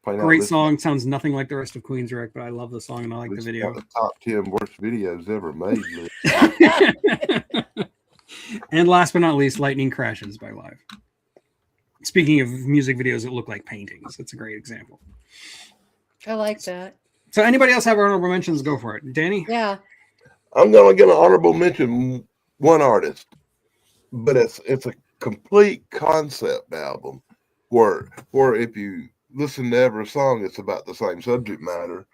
Great song. Sounds nothing like the rest of Queensryche, but I love the song and I like the video. The top 10 worst videos ever made. And last but not least, Lightning Crashes by Live. Speaking of music videos that look like paintings, that's a great example. I like that. So anybody else have honorable mentions? Go for it. Danny? Yeah. I'm going to get an honorable mention one artist, but it's a complete concept album where if you listen to every song, it's about the same subject matter.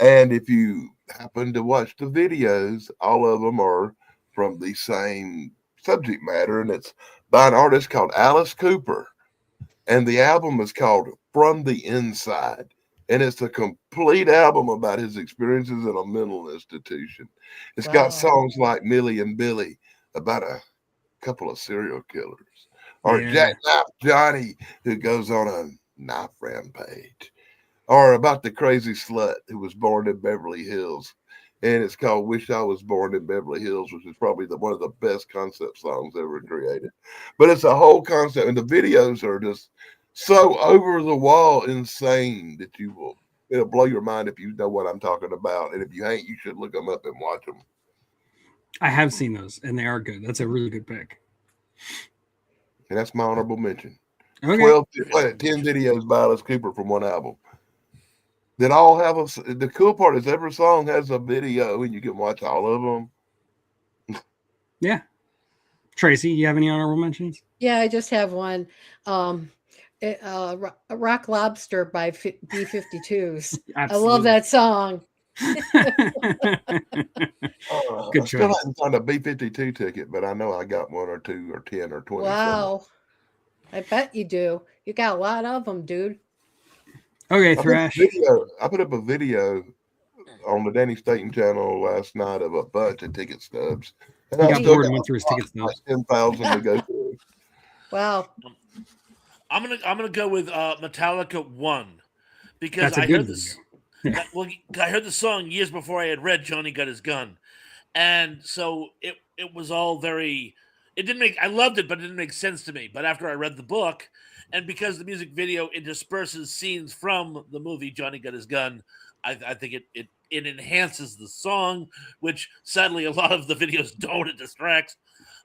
And if you happen to watch the videos, all of them are from the same subject matter. And it's by an artist called Alice Cooper. And the album is called From the Inside. And it's a complete album about his experiences in a mental institution. It's got songs like Millie and Billy about a couple of serial killers. or Yeah. Jackknife Johnny, who goes on a knife rampage, or about the crazy slut who was born in Beverly Hills. And it's called Wish I Was Born in Beverly Hills, which is probably one of the best concept songs ever created. But it's a whole concept, and the videos are just so over the wall insane that it'll blow your mind if you know what I'm talking about. And if you ain't, you should look them up and watch them. I have seen those, and they are good. That's a really good pick. And that's my honorable mention. Okay. 10 videos by Alice Cooper from one album. That all have the cool part is every song has a video and you can watch all of them. Yeah. Tracy, you have any honorable mentions? Yeah, I just have one. Rock Lobster by B-52s. I love that song. Good I still choice. haven't found a B-52 ticket, but I know I got 1 or 2 or 10 or 20. Wow. I bet you do. You got a lot of them, dude. Okay, Thrash. I put up a video on the Danny Staten channel last night of a bunch of ticket stubs. And he got bored and went through his ticket stubs. 10,000 to go through. Wow. I'm gonna go with Metallica 1 because That's a I good heard this. I heard the song years before I had read Johnny Got His Gun, and so it was all very. It didn't make. I loved it, but it didn't make sense to me. But after I read the book, and because the music video intersperses scenes from the movie Johnny Got His Gun, I think it enhances the song, which sadly a lot of the videos don't. It distracts.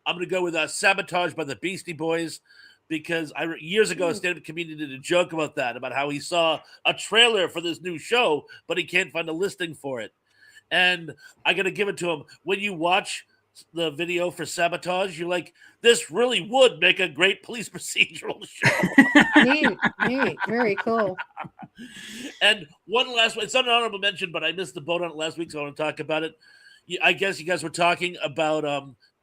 I'm going to go with Sabotage by the Beastie Boys because years ago a stand-up comedian did a joke about that, about how he saw a trailer for this new show, but he can't find a listing for it. And I got to give it to him. When you watch the video for Sabotage, you're like, this really would make a great police procedural show. Neat. Very cool. And one last one. It's not an honorable mention, but I missed the boat on it last week, so I want to talk about it. I guess you guys were talking about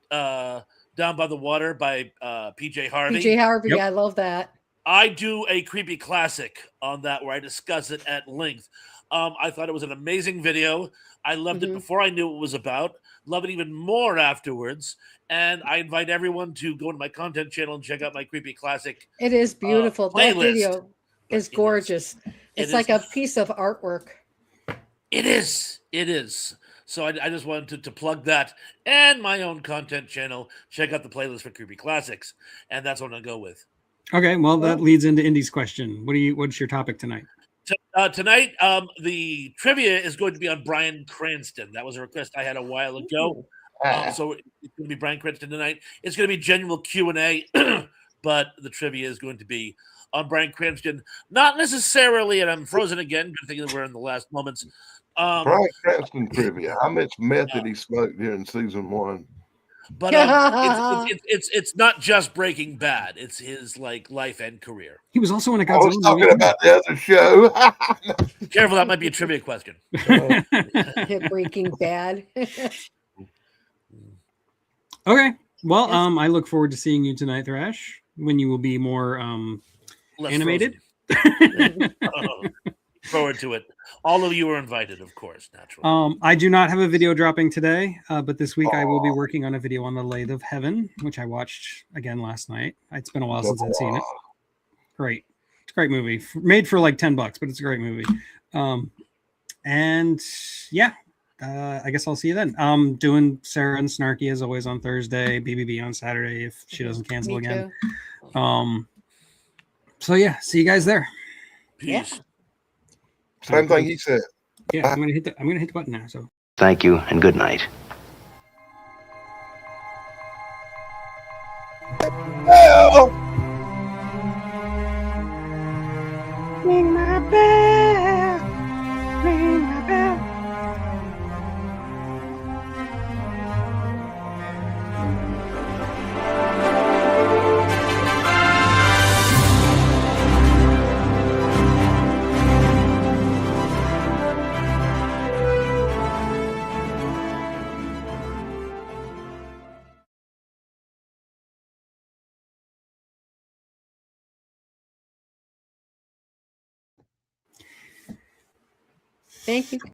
Down by the Water by PJ Harvey. PJ Harvey, Yep. I love that. I do a creepy classic on that where I discuss it at length. I thought it was an amazing video. I loved it before I knew what it was about. Love it even more afterwards. And I invite everyone to go to my content channel and check out my creepy classic. It is beautiful. That playlist. video is gorgeous. It's like a piece of artwork. It is. So I just wanted to plug that and my own content channel. Check out the playlist for creepy classics, and that's what I'm gonna go with. Okay, well that leads into Indy's question. What's your topic tonight? Tonight, the trivia is going to be on Bryan Cranston. That was a request I had a while ago. So it's going to be Bryan Cranston tonight. It's going to be general Q&A, but the trivia is going to be on Bryan Cranston. Not necessarily, and I'm frozen again, good thing that we're in the last moments. Bryan Cranston trivia. How much meth did he smoke during season 1? But it's not just Breaking Bad. It's his life and career. He was also in a Godzilla. I was talking about the other show. Careful, that might be a trivia question. Breaking Bad. Okay. Well, I look forward to seeing you tonight, Thrash, when you will be more animated. Forward to it. All of you are invited, of course, naturally. I do not have a video dropping today, but this week I will be working on a video on The Lathe of Heaven, which I watched again last night. It's been a while since I've seen it. Great. It's a great movie. Made for like $10, but it's a great movie. And yeah, I guess I'll see you then. Doing Sarah and Snarky as always on Thursday, BBB on Saturday if she doesn't cancel again. So yeah, see you guys there. Peace. Yeah. Same thing he said. Yeah, I'm gonna hit the button now. So thank you and good night. Ring my bell. Ring my bell. Thank you.